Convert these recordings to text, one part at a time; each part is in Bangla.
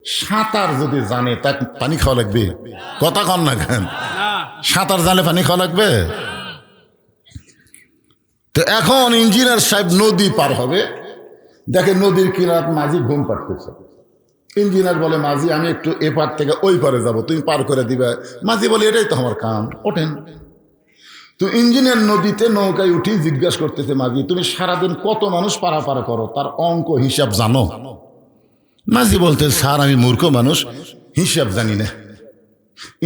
সাঁতার যদি জানে তা পানি খাওয়া লাগবে? কথা কন না কেন? সাঁতার জানলে পানি খাওয়া লাগবে? তো এখন ইঞ্জিনিয়ার সাহেব নদী পার হবে, দেখে নদীর কিনার মাঝি ঘুম পাড়তেছে। ইঞ্জিনিয়ার বলে, মাঝি আমি একটু এপার থেকে ওই পারে যাব, তুমি পার করে দিবে। মাঝি বলে, এটাই তো আমার কাম, ওঠেন। তো ইঞ্জিনিয়ার নদীতে নৌকায় উঠি জিজ্ঞাসা করতেছে, মাঝি তুমি সারাদিন কত মানুষ পারাপার করো, তার অঙ্ক হিসাব জানো? মাঝি বলতে, স্যার আমি মূর্খ মানুষ, হিসাব জানি না।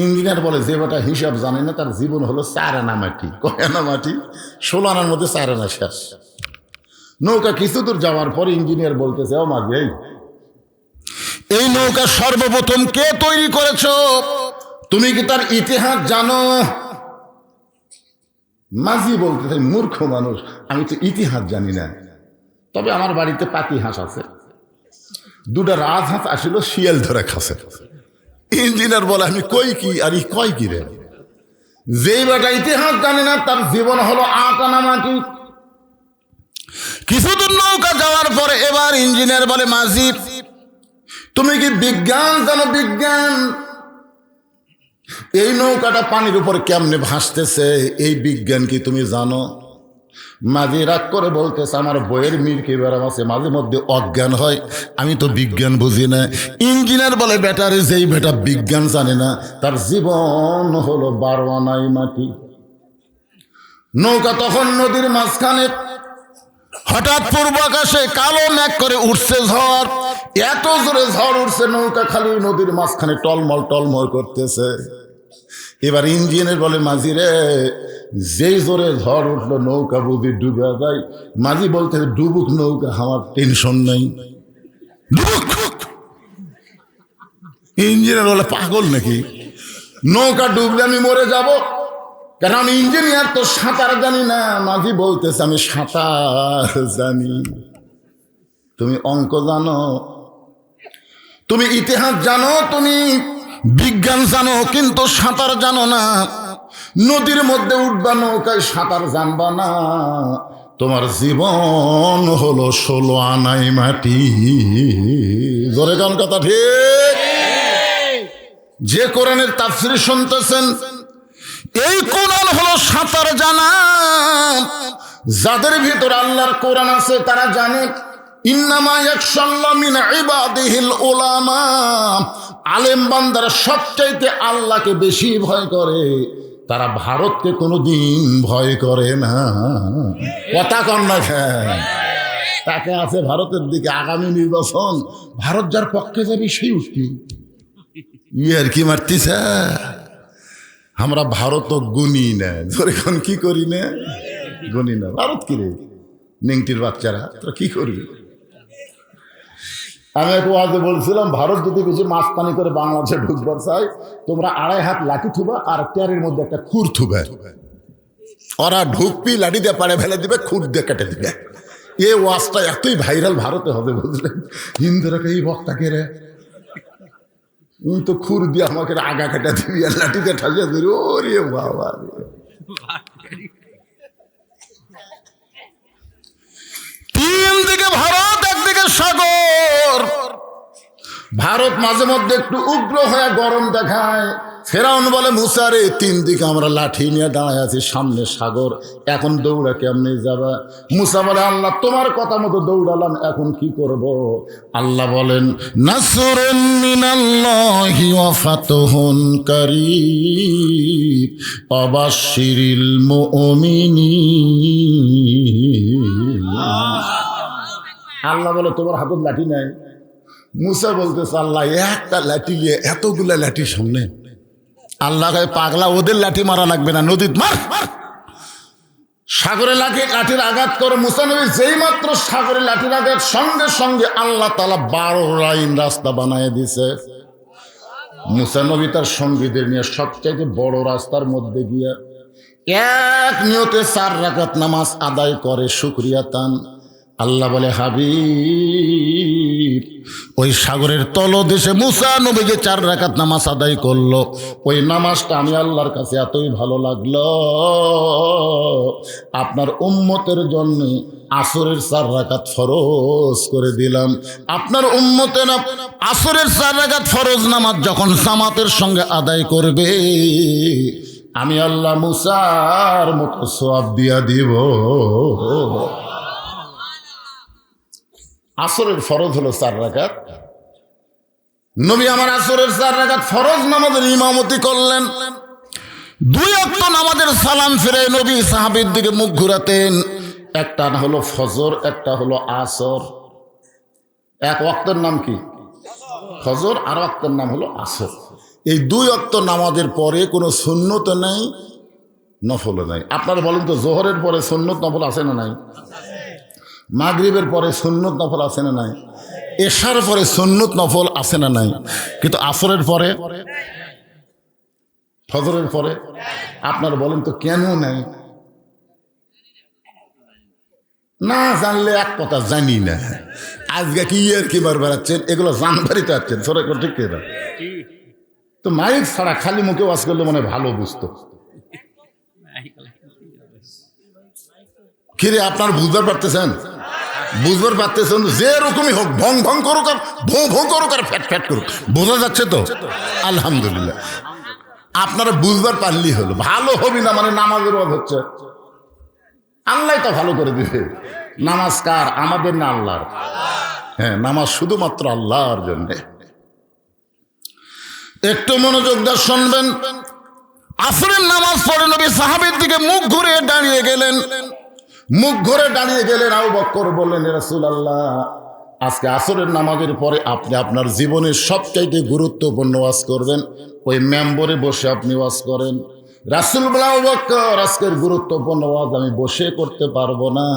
ইঞ্জিনিয়ার বলে, যে বেটা হিসাব জানে না তার জীবন হলো 4 আনা মাটি। কয় আনা মাটি? 16 আনার মধ্যে 4 আনা শেষ। নৌকা কিছু দূর যাওয়ার পরে ইঞ্জিনিয়ার বলতেছে, ও মাঝি এই নৌকা সর্বপ্রথম কে তৈরি করেছ? তুমি কি তার ইতিহাস জানো? মাঝি বলতেছে, মূর্খ মানুষ, আমি তো ইতিহাস জানি না, তবে আমার বাড়িতে পাতি হাঁস আছে, 2টা রাজহাঁস আসিল, শিয়াল ধরে খাসে। ইঞ্জিনিয়ার বলে, আমি কই কি? আর কয় কি রে? যেই বেটা ইতিহাস জানে না তার জীবন হলো 8 আনা মাটি। কিছু দূর নৌকা যাওয়ার পরে এবার ইঞ্জিনিয়ার বলে, মাঝি তুমি কি বিজ্ঞান জানো? বিজ্ঞান? এই নৌকাটা পানির উপর কেমনে ভাসতেছে, এই বিজ্ঞান কি তুমি জানো? মাঝি রাগ করে বলতেছে, আমার বইয়ের মির্কি বেড়াম আছে, মাঝে মধ্যে অজ্ঞান হয়, আমি তো বিজ্ঞান বুঝি না। ইঞ্জিনিয়ার বলে, বেটারে যেই বেটা বিজ্ঞান জানে না তার জীবন হলো 12 আনাই মাটি। নৌকা তখন নদীর মাঝখানে, হঠাৎ পূর্ব আকাশে কালো মেঘ করে উঠছে ঝড়, এত জোরে ঝড় উঠছে নৌকা খালি নদীর মাঝখানে টলমল টলমল করতেছে। এবার ইঞ্জিনিয়ার বলে, মাঝি রে যেই জোরে ঝড় উঠলো নৌকা বুঝি ডুবে যায়। মাঝি বলতে, ডুবুক নৌকা, আমার টেনশন নাই, ডুবুক। ইঞ্জিনিয়ার বলে, পাগল নাকি? নৌকা ডুবলে আমি মরে যাব, কারণ আমি ইঞ্জিনিয়ার, তো সাঁতার জানি না। মাঝি বলতেছে, আমি সাঁতার জানি। তুমি অঙ্ক জানো, তুমি ইতিহাস জানো, তুমি বিজ্ঞান জানো, কিন্তু সাঁতার জানো না। নদীর মধ্যে উঠবা, নৌকায় সাঁতার জানবা না, তোমার জীবন হলো 16 আনাই মাটি। জোরে গান কথা ঠিক? যে কোরআনের তাফসীর শুনতেছেন, এই কোরআন হলো সাঁতার জানা। যাদের ভিতর আল্লাহর কোরআন আছে তারা জানে, ইন্নামা ইয়াখশাল্লাহু মিন ইবাদিহিল উলামা। আলেম বান্দারা সবচাইতে আল্লাহকে বেশি ভয় করে, তারা ভারতকে কোনোদিন ভয় করে না। কথা কন না কেন? তাকে আছে ভারতের দিকে আগামী নির্বাচন, ভারত যার পক্ষে যাবে সেই উঠতি আর কি মারতিছে। আমরা ভারত গুনি না, এখন কি করি না, গুনি না। ভারত কি রে নেংটির বাচ্চারা, তোরা কি করবি? আমি এক ওয়াজে বলছিলাম, ভারত যদি বেশি মাস্তানি করে বাংলাদেশে ঢুকবার চাই, তোমরা 2.5 হাত লাঠি থুবা আর ট্যারের মধ্যে একটা খুর থুবে। ওরা ঢুকবি, লাঠি দিয়ে পাড়ে ফেলে দিবে, খুর দিয়ে কেটে দিবে। এই ওয়াজটা এতই ভাইরাল ভারতে হবে, বুঝলেন? হিন্দুরা এই বক্তাকে রে তো খুর দিয়ে আমাকে আগা কেটে দিবি আর লাঠি দিয়ে ঠাসিয়ে দিবি। ওরে বাবা, তিন দিকে ভারত, একদিকে সাগর। ভারত মাঝে মধ্যে একটু উগ্র হয়ে গরম দেখায়। ফেরাউন বলে, মুসা রে 3 দিকে আমরা লাঠি নিয়ে দাঁড়ায় আছি, সামনে সাগর, এখন দৌড়া কেমনে যাবা? মুসা বলে, আল্লাহ তোমার কথা মতো দৌড়ালাম, এখন কি করব? আল্লাহ বলেন, নাসরুন মিনাল্লাহি ওয়া ফাতহুন কারীব ওয়াবাশশিরিল মুমিনিন। আল্লাহ বলে, তোমার হাতে লাঠি নাই? মুসা বলতেছে, আল্লাহ একটা লাঠি নিয়ে এতগুলা লাঠি সামনে। আল্লাহ কয়, পাগলা, ওদের লাঠি মারা লাগবে না, নদীতে মার। সাগরে লাঠির আঘাত করে মুসা নবী যেই মাত্র সাগরে লাঠির আঘাত, সঙ্গে সঙ্গে আল্লাহ তাআলা 12 লাইন রাস্তা বানায় দিছে। মুসা নবী তার সঙ্গীদের নিয়ে সবচাইতে বড় রাস্তার মধ্যে গিয়া এক নিয়তে 4 রাকাত নামাজ আদায় করে শুকরিয়া তান। আল্লাহ বলে, হাবিব, ওই সাগরের তলদেশে মুসা নবী যে 4 রাকাত নামাজ আদায় করলো, ওই নামাজটা আমি আল্লাহর কাছে এতই ভালো লাগলো, আপনার উম্মতের জন্য আসরের 4 রাকাত ফরজ করে দিলাম। আপনার উম্মতেরা আসরের 4 রাকাত ফরজ নামাজ যখন জামাতের সঙ্গে আদায় করবে, আমি আল্লাহ মুসার মতো সওয়াব দিয়া দিব। আসরের ফরজ হলো 4 রাকাত। নবী আমার আসরের 4 রাকাত ফরজ নামাজের ইমামতি করলেন। 2 ওয়াক্ত নামাজের সালাম ফিরে নবী সাহাবীর দিকে মুখ ঘুরাতেন। একটা হলো ফজর, একটা হলো আসর। এক ওয়াক্তের নাম কি? ফজর, আর ওয়াক্তের নাম হলো আসর। এই 2 ওয়াক্ত নামাজের পরে কোনো সুন্নত নেই, নফল নাই। আপনারা বলেন তো, জোহরের পরে সুন্নত নফল আছে না নাই? মাগরিবের পরে সুন্নত নফল আছে না নাই? এশার পরে সুন্নত নফল আছে না নাই? কিন্তু আসরের পরে, ফজরের পরে আপনারা বলেন তো কেন নাই? না জানলে এক কথা, জানি না। আজকে কি আর কি বার বেড়াচ্ছেন, এগুলো জানবারই চাচ্ছেন। সরে ঠিক না তো, মাইক ছাড়া খালি মুখে ওয়াজ করলে মনে ভালো বুঝতো। কিরে আপনার বুঝবার পারতেছেন? বুঝবার পারতেছেন? যে রকমই হোক, ভং ভং করুক আর ভোঁ ভোঁ করুক আর ফ্যাট ফ্যাট করুক, বোঝা যাচ্ছে তো? আলহামদুলিল্লাহ। আপনারা বুঝবার পারলেই হলো। ভালো হবি না মানে নামাজের ওয়াজ হচ্ছে, আল্লাহ তো ভালো করে দিবে। নামাজ কার? আমাদের না আল্লাহর? হ্যাঁ, নামাজ শুধুমাত্র আল্লাহর জন্য। একটু মনোযোগ দিয়ে শুনবেন। আসরের নামাজ পড়ে নবী সাহাবীর দিকে মুখ ঘুরে দাঁড়িয়ে গেলেন। মুখ ঘুরে দাঁড়িয়ে গেলেন। আবু বকর বললেন, ইয়া রাসূলুল্লাহ, আজকে আসরের নামাজের পরে আপনি আপনার জীবনের সবচাইতে গুরুত্বপূর্ণ ওয়াজ করবেন, ওই মেম্বরে বসে আপনি ওয়াজ করেন। রাসূল বলেন, আবু বকর, আজকের গুরুত্বপূর্ণ ওয়াজ আমি বসে করতে পারবো না,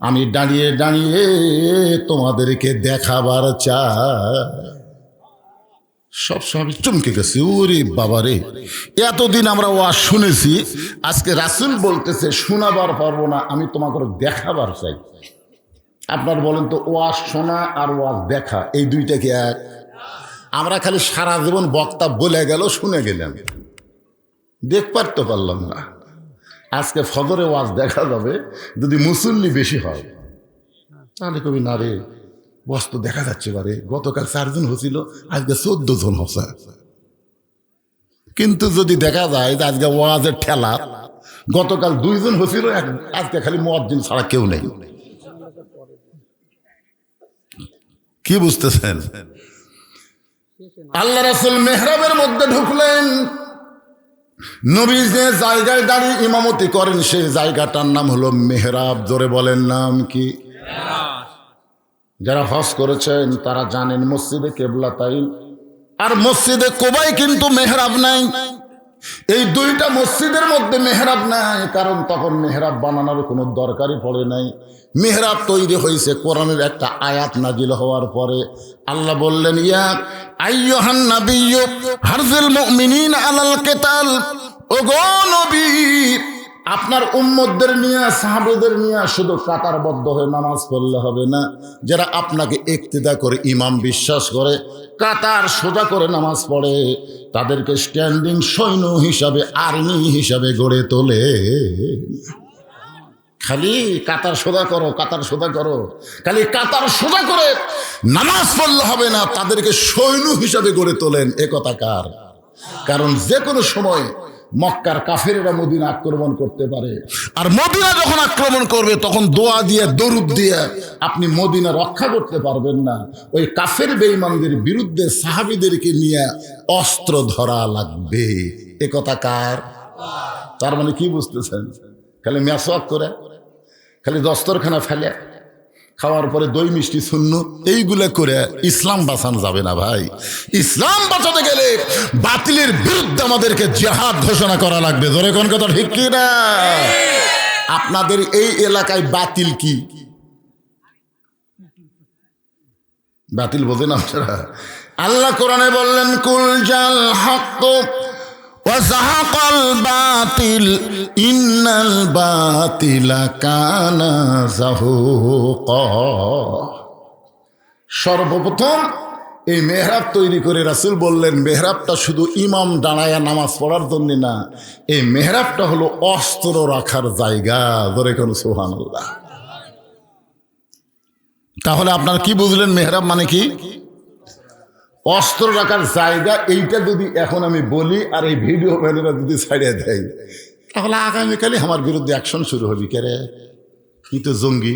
আমি দাঁড়িয়ে দাঁড়িয়ে তোমাদেরকে দেখাবার চাই। সবসময় আমি চমকে গেছি, ওরে বাবারে, এতদিন আমরা ওয়াজ শুনেছি, আজকে রাসূল বলতেছে শোনাবার পারবো না, আমি তোমাকে দেখাবার চাই। আপনার বলেন তো, ওয়াজ শোনা আর ওয়াজ দেখা এই দুইটা কি এক? আমরা খালি সারা জীবন বক্তা বলে গেল, শুনে গেলাম, দেখবার তো পারলাম না। আজকে ফজরে ওয়াজ দেখা যাবে, যদি মুসল্লি বেশি হয় তাহলে কবি না রে, ওয়াজ তো দেখা যাচ্ছে বারে, গতকাল 4 জন হয়েছিল, আজকে 14 জন হচ্ছে। কিন্তু যদি দেখা যায় যে আজকে ওয়াজের ঠেলা, গতকাল 2 জন হয়েছিল, আজকে খালি মুয়াজ্জিন ছাড়া কেউ নেই। কি বুঝতেছেন? আল্লাহ রাসূল মেহরাবের মধ্যে ঢুকলেন। নবী যে জায়গায় দাঁড়িয়ে ইমামতি করেন সেই জায়গাটার নাম হলো মেহরাব। জোরে বলেন, নাম কি? যারা হজ করেছেন তারা জানেন মসজিদে কিবলাতাইন আর মসজিদে কুবাই কিন্তু মেহরাব নাই। এই 2টা মসজিদের মধ্যে মেহরাব নাই, কারণ তখন মেহরাব বানানোর কোনো দরকারই পড়ে নাই। মেহরাব তৈরি হয়েছে কোরআনের একটা আয়াত নাজিল হওয়ার পরে। আল্লাহ বললেন, ইয়া আইয়ুহান নাবিয়্যু হারজিল মুমিনিন আলাল কিতাল। ওগো নবী, আপনার উম্মতদের নিয়ে, সাহাবাদের নিয়ে শুধু কাতারবদ্ধ হয়ে নামাজ পড়লে হবে না। যারা আপনাকে ইক্তিদা করে, ইমাম বিশ্বাস করে, কাতার সোজা করে নামাজ পড়ে, তাদেরকে স্ট্যান্ডিং সৈন্য হিসাবে, আর্মি হিসাবে গড়ে তোলে। খালি কাতার সোজা করো, কাতার সোজা করো, খালি কাতার সোজা করে নামাজ পড়লে হবে না, তাদেরকে সৈন্য হিসাবে গড়ে তোলেন। এ কথা কার? কারণ যে কোনো সময় মক্কার কাফেরেরা মদিনা আক্রমণ করতে পারে, আর মদিনা যখন আক্রমণ করবে তখন দোয়া দিয়ে, দরুদ দিয়ে আপনি মদিনা রক্ষা করতে পারবেন না। ওই কাফের বেঈমানদের বিরুদ্ধে সাহাবীদেরকে নিয়ে অস্ত্র ধরা লাগবে। এ কথা কার? তার মানে কি বুঝতেছেন? খালি মেসওয়াক করে, খালি দস্তরখানা ফেলে, খাওয়ার পরে দই মিষ্টি শূন্য, এইগুলা করে ইসলাম বাঁচানো যাবে না ভাই। ইসলাম বাঁচাতে গেলে বাতিলের বিরুদ্ধে আমাদেরকে জিহাদ ঘোষণা করা লাগবে। ধরে কোন কথা ঠিক কি না? আপনাদের এই এলাকায় বাতিল কি? বাতিল বোঝেন আপনারা? আল্লাহ কোরআনে বললেন, কুল জাল হক ওয়া যাহাকাল বাতিল ইন্নাল বাতিলা কানা যাহুকা। সর্বপ্রথম এই মেহরাব তৈরি করে রাসূল বললেন, মেহরাবটা শুধু ইমাম দাঁড়ায়া নামাজ পড়ার জন্য না, এই মেহরাবটা হলো অস্ত্র রাখার জায়গা। ধরে কোন সুবহানাল্লাহ। তাহলে আপনার কি বুঝলেন মেহরাব মানে কি? অস্ত্র রাখার জায়গা। এইটা যদি এখন আমি বলি আর এই ভিডিও ম্যানেরা যদি ছাড়িয়ে দেয়, তাহলে আগামীকালই আমার বিরুদ্ধে অ্যাকশন শুরু হবি। কেরে কি তো জঙ্গি,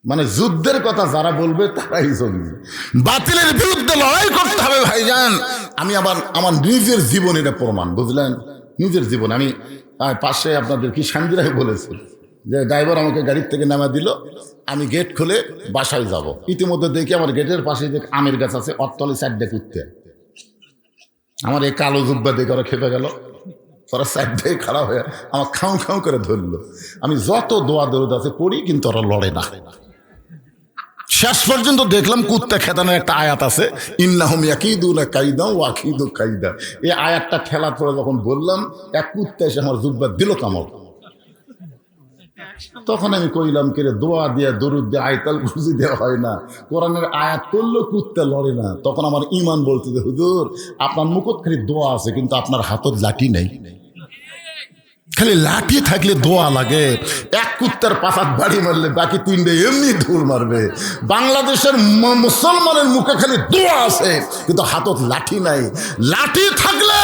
মানে যুদ্ধের কথা যারা বলবে তারাই জঙ্গি। বাতিলের বিরুদ্ধে লড়াই করতে হবে ভাইজান। আমি আবার আমার নিজের জীবন এটা প্রমাণ, বুঝলেন? নিজের জীবন। আমি পাশে আপনাদের কি শান্তিরাই বলেছে যে ড্রাইভার আমাকে গাড়ির থেকে নামা দিল, আমি গেট খুলে বাসায় যাব। ইতিমধ্যে দেখি আমার গেটের পাশে যে আমের গাছ আছে, অতলে চারটে কুত্তে। আমার এই কালো জুব্বা দেখে ওরা খেপে গেল, ওরা চারটে খারাপ হয়ে আমার খাও খাও করে ধরলো। আমি যত দোয়া দরুদ আছে পড়ি, কিন্তু ওরা লড়ে না। শেষ পর্যন্ত দেখলাম কুত্তা খেদানোর একটা আয়াত আছে, ইন্নাহুম ইয়াকিদুনা কাইদা ওয়া আকিদু কাইদা। এই আয়াতটা খেলার পরে যখন বললাম, এক কুত্তা এসে আমার জুব্বা দিল কামড়। তখন আমি কইলাম, কে রে, দোয়া দিয়ে দরুদ দিয়ে আয়তাল কুরসি দেওয়া হয় না, কোরআনের আয়াত করলো কুত্তা লড়ে না। তখন আমার ইমান বলতে যে হুজুর, আপনার মুখত খালি দোয়া আছে, কিন্তু আপনার হাতত লাঠি নেই। খালি লাঠি থাকলে দোয়া লাগে। এক কুত্তার পাশাত বাড়ি মারলে বাকি তিনটে এমনি ধুল মারবে। বাংলাদেশের মুসলমানের মুখে খালি দোয়া আছে, কিন্তু হাতত লাঠি নাই। লাঠি থাকলে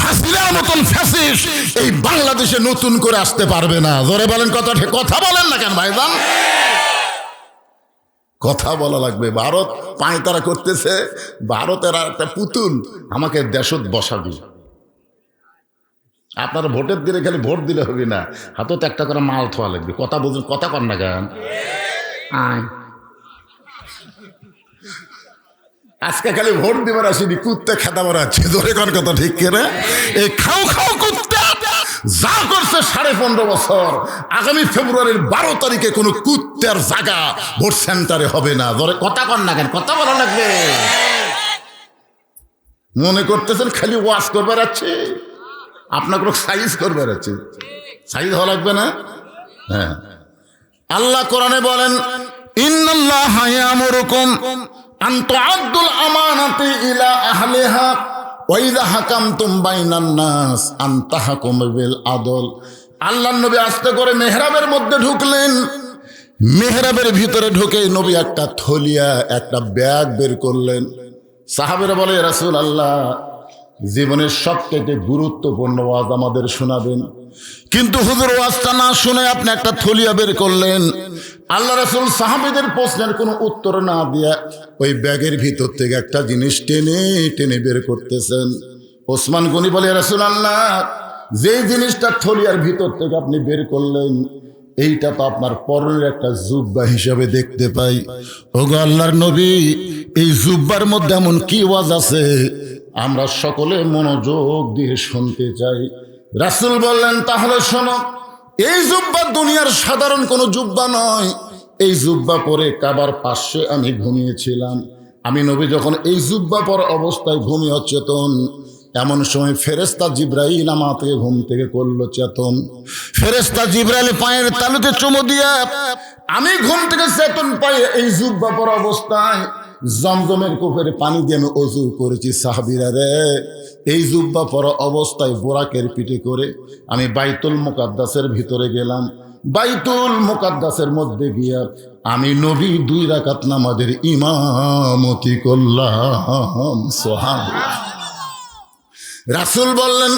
হাসিনার মতন ফ্যাসিস্ট এই বাংলাদেশে নতুন করে আসতে পারবে না। জোরে বলেন কথা, কথা বলেন না কেন ভাইজান? কথা বলা লাগবে। ভারত পায়তারা করতেছে, ভারতের একটা পুতুল আমাকে দেশত বসাবি। আপনারা ভোটের দিনে খালি ভোট দিলে হবে না, হাতত একটা করে মাল থোয়া লাগবে। কথা বুঝুন, কথা কর না গান। আজকে খালি ভোট দিবার আসিনি, কুত্তে খেতা মারাচ্ছে। ধরে কোন কথা ঠিক করে? এই খাও খাও কুত্তা যা করছে 15.5 বছর, আগামী ফেব্রুয়ারির 12 তারিখে কোনো কুত্তার জায়গা ভোট সেন্টারে হবে না। ধরে কথা কর না কেন? কথা বলা লাগবে। মনে করতেছেন খালি ওয়াশ করবার আছে, আপনার কোনো সাইজ করবার আছে? সাইজ হওয়া লাগবে না। হ্যাঁ, আল্লাহ কোরআনে বলেন, ইন্নাল্লাহা ইয়ামুরুকুম আন তুআদ্দুল আমানাতি ইলা আহলিহা ওয়া ইযা হাকামতুম বাইনান নাস আন তাহকুমু বিল আদল। আল্লাহর নবী আস্তে করে মেহরাবের মধ্যে ঢুকলেন। মেহরাবের ভিতরে ঢুকে নবী একটা থলিয়া, একটা ব্যাগ বের করলেন। সাহাবেরা বলে, রাসূলুল্লাহ, জীবনের সবথেকে গুরুত্বপূর্ণ ওয়াজ আমাদের শোনাবেন, কিন্তু হুজুর ওয়াজটা না শুনে আপনি একটা থলিয়া বের করলেন। আল্লাহ রাসূল সাহাবীদের প্রশ্নের কোনো উত্তর না দিয়া ওই ব্যাগের ভিতর থেকে একটা জিনিস টেনে টেনে বের করতেছেন। ওসমান গনি বলে, রাসূলুল্লাহ, যে জিনিসটা থলিয়ার ভিতর থেকে আপনি বের করলেন, এইটা তো আপনার পরনের একটা জুব্বা হিসাবে দেখতে পাই। ওগো আল্লাহর নবী, এই জুব্বার মধ্যে এমন কি ওয়াজ আছে আমরা সকলে মনোযোগ দিয়ে শুনতে চাই। রাসূল বললেন, তাহলে শোনো, এই জুব্বা দুনিয়ার সাধারণ কোনো জুব্বা নয়। এই জুব্বা পরে কাবার পাশে আমি ঘুমিয়েছিলাম। আমি নবী যখন এই জুব্বা পর অবস্থায় ঘুমিয়ে চেতন, এমন সময় ফেরেশতা জিবরাইল আমাকে ঘুম থেকে করলো চেতন। ফেরেশতা জিবরাইল পায়ের তালুতে চুমু দিয়া আমি ঘুম থেকে চেতন পাই। এই জুব্বা পর অবস্থায় জমজমের কূপের পানি দিয়ে আমি ওযু করেছি। সাহাবীরা রে, এই জুব্বা পরা অবস্থায় বোরাকের পিঠে করে আমি বাইতুল মুকাদ্দাসের ভিতরে গেলাম। বাইতুল মুকাদ্দাসের মধ্যে গিয়া আমি নবী 2 রাকাত নামাজের ইমামতি করলাম। সুবহানাল্লাহ। রাসূল বললেন,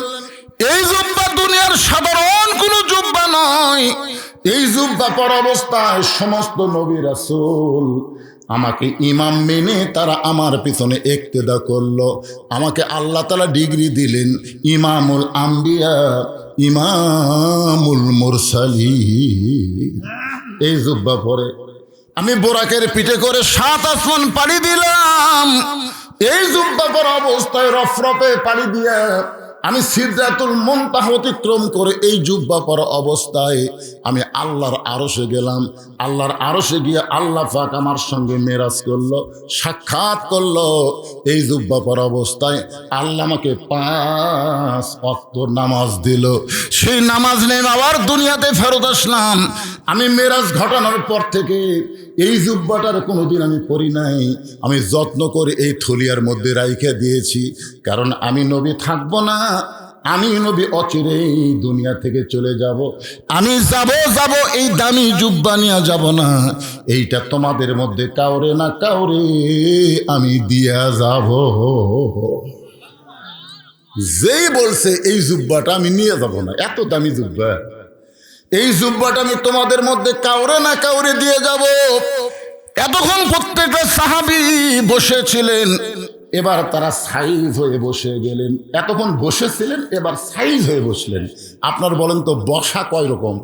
এই জুব্বা দুনিয়ার সাধারণ কোনো জুব্বা নয়। এই জুব্বা পরা অবস্থায় সমস্ত নবী রাসূল আমাকে ইমাম মেনে তারা আমার পিছনে ইক্তেদা করলো। আমাকে আল্লাহ তাআলা ডিগ্রি দিলেন ইমামুল আম্বিয়া, ইমামুল মুরসালিন। এই জুব্বা পরে আমি বোরাকের পিঠে করে 7 আসমান পাড়ি দিলাম। এই জুব্বা পরা অবস্থায় রফরফে পাড়ি দিয়া আমি সিদরাতুল মুনতাহা অতিক্রম করে এই জুব্বা পরা অবস্থায় আমি আল্লাহর আরশে গেলাম। আল্লাহর আরশে গিয়ে আল্লাহ পাক আমার সঙ্গে মেরাজ করলো, সাক্ষাৎ করলো। এই জুব্বা পরা অবস্থায় আল্লাহ আমাকে 5 ওয়াক্ত নামাজ দিল। সেই নামাজ নিয়ে আবার দুনিয়াতে ফেরত আসলাম। আমি মেরাজ ঘটানোর পর থেকে এই জুব্বাটার কোনোদিন আমি পরি নাই। আমি যত্ন করে এই থলিয়ার মধ্যে রাইখে দিয়েছি, কারণ আমি নবী থাকবো না, আমি নবী অচিরেই দুনিয়া থেকে চলে যাব। আমি যাব এই দামি জুব্বা নিয়ে যাব না, এইটা তোমাদের মধ্যে কাউরে না কাউরে আমি দিয়া যাব। যেই বলছে এই জুব্বাটা আমি নিয়ে যাব না, এত দামি জুব্বা, এই জুব্বাটা আমি তোমাদের মধ্যে কাউরে না কাউরে দিয়ে যাব। এতক্ষণ প্রত্যেকটা সাহাবী বসেছিলেন, এবার তারা সাইজ হয়ে বসে গেলেন। এতক্ষণ বসেছিলেন, এবার সাইজ হয়ে বসলেন। আপনার বলেন তো বসা কয় রকম?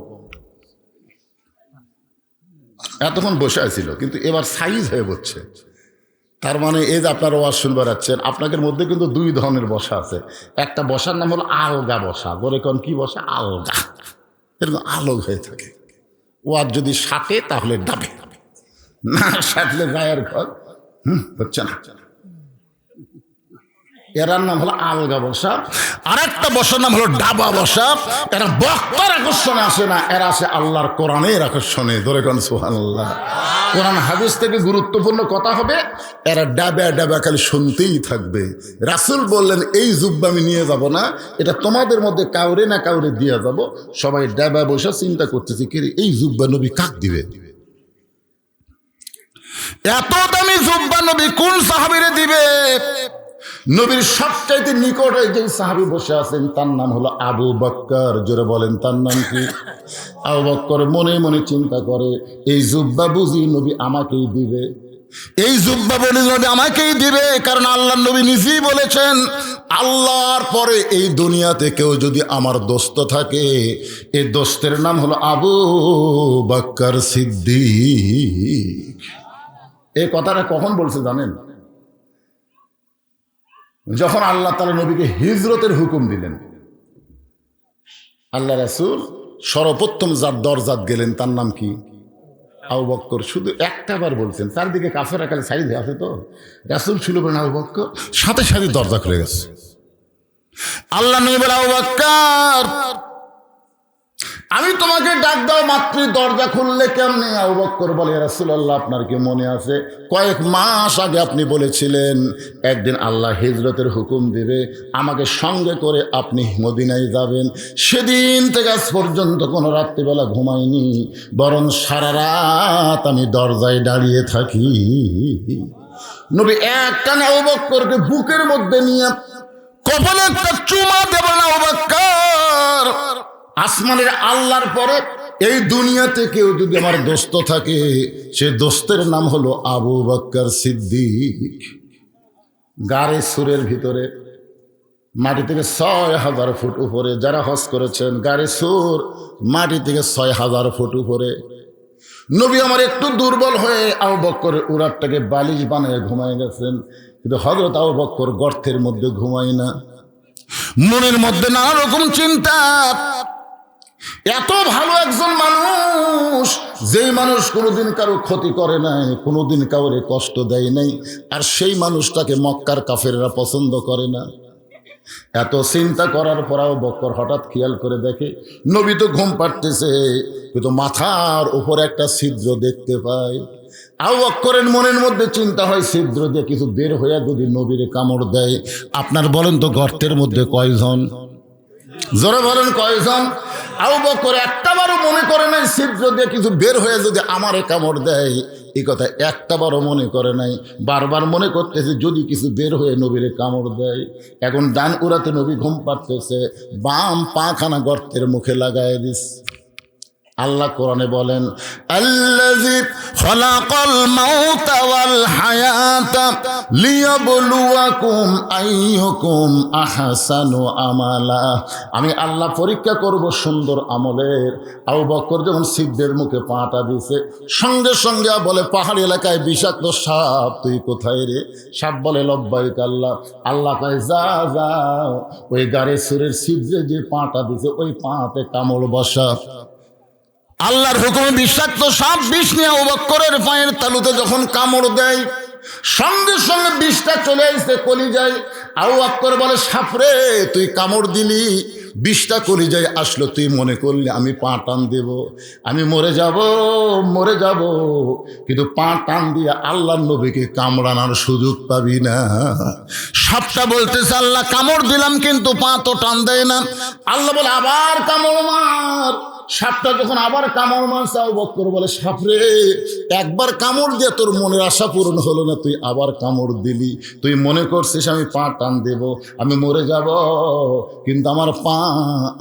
এতক্ষণ বসে ছিল, কিন্তু এবার সাইজ হয়ে বসছে। তার মানে এই যে আপনারা ওয়াজ শুনবার যাচ্ছেন, আপনাদের মধ্যে কিন্তু দুই ধরনের বসা আছে। একটা বসার নাম হলো আলগা বসা। বলে কোন কি বসা? আলগা, এরকম আলগ হয়ে থাকে। ওয়াজ যদি সাটে তাহলে ডাবে, না সাটলে গায়ের ঘর হচ্ছে না। এরার নাম হলো আলগা বসা। আর একটা বসার নাম হলো ডাবা বসা। এরা বক্তার আকর্ষণে আসে না, এরা আসে আল্লাহর কোরআনের আকর্ষণে। ধরে কোন সুবহানাল্লাহ। কোরআন হাদিস থেকে গুরুত্বপূর্ণ কথা হবে, এরা ডাবা ডাবা খালি শুনতেই থাকবে। রাসূল বললেন এই জুব্বা আমি নিয়ে যাব না, এটা তোমাদের মধ্যে কাউরে না কাউরে দিয়ে যাব। সবাই ডাবা বসে চিন্তা করতেছে, কি এই জুব্বা নবী কাক দিবে? এত দামি জুব্বা নবী কোন সাহাবীরে দিবে? নবীর সবচাইতে নিকটে যে সাহাবী বসে আছেন তার নাম হলো আবু বকর। জোরে বলেন তার নাম কি? আবু বকর মনে মনে চিন্তা করে, এই জুব্বা বুঝি নবী আমাকেই দিবে, এই জুব্বা বলি নবী আমাকেই দিবে। কারণ আল্লাহ নবী নিজেই বলেছেন, আল্লাহর পরে এই দুনিয়াতে কেউ যদি আমার দোস্ত থাকে, এই দোস্তের নাম হলো আবু বকর সিদ্দিক। এই কথাটা কখন বলছে জানেন? যখন আল্লাহ তাআলা নবীকে হিজরতের হুকুম দিলেন। আল্লাহ রাসূল সর্বপ্রথম যার দরজাত গেলেন তার নাম কি? আবু বকর। শুধু একটা বার বলছেন, চারদিকে কাফেররা খালি সাইড আছে, তো রাসূল ছিল বলেন আবু বকর, সাথে সাথে দরজা খুলে গেছে। আল্লাহ নবী বলে, আবু বকর আমি তোমাকে ডাক দাও মাত্র দরজা খুললে কেমনে? আবু বকর বলে, ইয়া রাসূলুল্লাহ আপনার কি মনে আছে কয়েক মাস আগে আপনি বলেছিলেন একদিন আল্লাহ হিজরতের হুকুম দেবে, আমাকে সঙ্গে করে আপনি মদিনায় যাবেন। সেদিন থেকে আজ পর্যন্ত কোনো রাত্রিবেলা ঘুমাইনি, বরং সারা রাত আমি দরজায় দাঁড়িয়ে থাকি। নবী এক টানে আবু বকরকে বুকের মধ্যে নিয়ে কপালে একটা চুমা দেবেন। আবু বকর, আসমানের আল্লাহর পরে এই দুনিয়াতে কেউ যদি আমার দোস্ত থাকে, সে দোস্তের নাম হলো আবু বকর সিদ্দিক। গারে সুরের ভিতরে মাটি থেকে ৬,০০০ ফুট উপরে, যারা হজ করেছেন গারে সুর মাটি থেকে ৬,০০০ ফুট উপরে। নবী আমার একটু দুর্বল হয়ে আবু বকরের উরাতটাকে বালিশ বানিয়ে ঘুমায় গেছেন, কিন্তু হযরত আবু বকর গর্তের মধ্যে ঘুমায় না, মনের মধ্যে নানা রকম চিন্তা। এত ভালো একজন মানুষ, যেই মানুষ কোনোদিন কারো ক্ষতি করে নাই, কোনোদিন কাউরে কষ্ট দেয় নাই, আর সেই মানুষটাকে মক্কার কাফেররা পছন্দ করে না। এত চিন্তা করার পর আবু বকর হঠাৎ খেয়াল করে দেখে নবী তো ঘুম পাড়তেছে, কিন্তু মাথার উপর একটা ছিদ্র দেখতে পায়। আবু বকরের মনের মধ্যে চিন্তা হয়, ছিদ্র দিয়ে কিছু বের হইয়া যদি নবীরে কামড় দেয়। আপনার বলেন তো গর্তের মধ্যে কয়জন? জোরে বলেন কয়জন? আবু বকর একটাবারও মনে করে নাই ছিদ্র দিয়ে কিছু বের হয়ে যদি আমারে কামড় দেয়, এই কথা একটাবারও মনে করে নাই। বারবার মনে করতেছে যদি কিছু বের হয়ে নবীরে কামড় দেয়। এখন ডান উরাতে নবী ঘুম পাড়তেছে, বাম পাখানা গর্তের মুখে লাগায় দিস। আল্লাহ কোরআনে বলেন, আল্লাযী খালাকাল মাউতা ওয়াল হায়াতা লিয়াবলুয়াকুম আইয়ুকুম আহসানু আমালা। আমি আল্লাহ পরীক্ষা করব সুন্দর আমলের। আবু বকর যখন ছিদ্রের মুখে পাটা দিয়েছে, সঙ্গে সঙ্গে বলে, পাহাড়ি এলাকায় বিষাক্ত সাপ, তুই কোথায় রে? সাপ বলে, লব্বাইক আল্লাহ। আল্লাহ কয়, যা যাও ওই গাড়ি সুরের ছিদ্রে যে পাটা দিয়েছে ওই পাতে কামড় বসা। আল্লাহর হুকুমে বিষাক্ত সাপ বিষ নিয়ে আবু বকরের পায়ের তালুতে যখন কামড় দেয়, সঙ্গে সঙ্গে বিষটা চলে আসছে কলিজায়। আবু বকর বলে, সাপরে তুই কামড় দিলি, বিষটা কলিজায় আসলো, তুই মনে করলি আমি পা টান দেব, আমি মরে যাব, কিন্তু পা টান দিয়ে আল্লাহর নবীকে কামড়ানোর সুযোগ পাবি না। সাপটা বলতেছে আল্লাহ কামড় দিলাম কিন্তু পা তো টান দেয় না। আল্লাহ বলে আবার কামড় মার। সাপটা যখন আবার কামড় মারছে আবু বকর বলে সাপরে একবার কামড় দিয়ে তোর মনের আশা পূরণ হলো না, তুই আবার কামড় দিলি। তুই মনে করছিস আমি পা টান দেব, আমি মরে যাব, কিন্তু আমার পা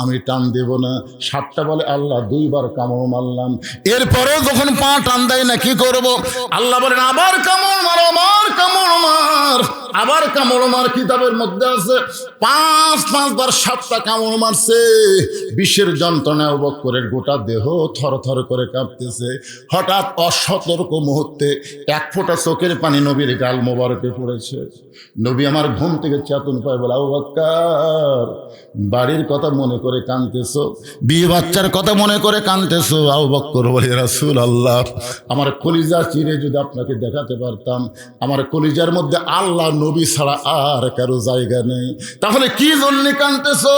আমি টান দেব না। সাপটা বলে আল্লাহ দুইবার কামড় মারলাম, এরপরেও যখন পা টান দেয় না কি করব? আল্লাহ বলেন আবার কামড় মার, আবার কামড় মার, আবার কামড় মার। কিতাবের মধ্যে আছে 5বার সাপটা কামড় মারছে। বিষের যন্ত্রণায় আবু বকরের গোটা দেহ থরথর করে কাঁপতেছে। হঠাৎ অসতর্ক মুহূর্তে এক ফোঁটা চোখের পানি নবীর গাল মোবারকে পড়েছে। নবী আমার ঘুম থেকে চেতন পায় বলে আবু বকর বাড়ির কথা মনে করে কাঁদতেছো, বিয়ে বাচ্চার কথা মনে করে কাঁদতেছো। আবু বকর বলে রাসূলুল্লাহ আমার কলিজা চিরে যদি আপনাকে দেখাতে পারতাম, আমার কলিজার মধ্যে আল্লাহ নবী ছাড়া আর কারো জায়গা নেই। তাহলে কি জন্য কাঁদতেছো?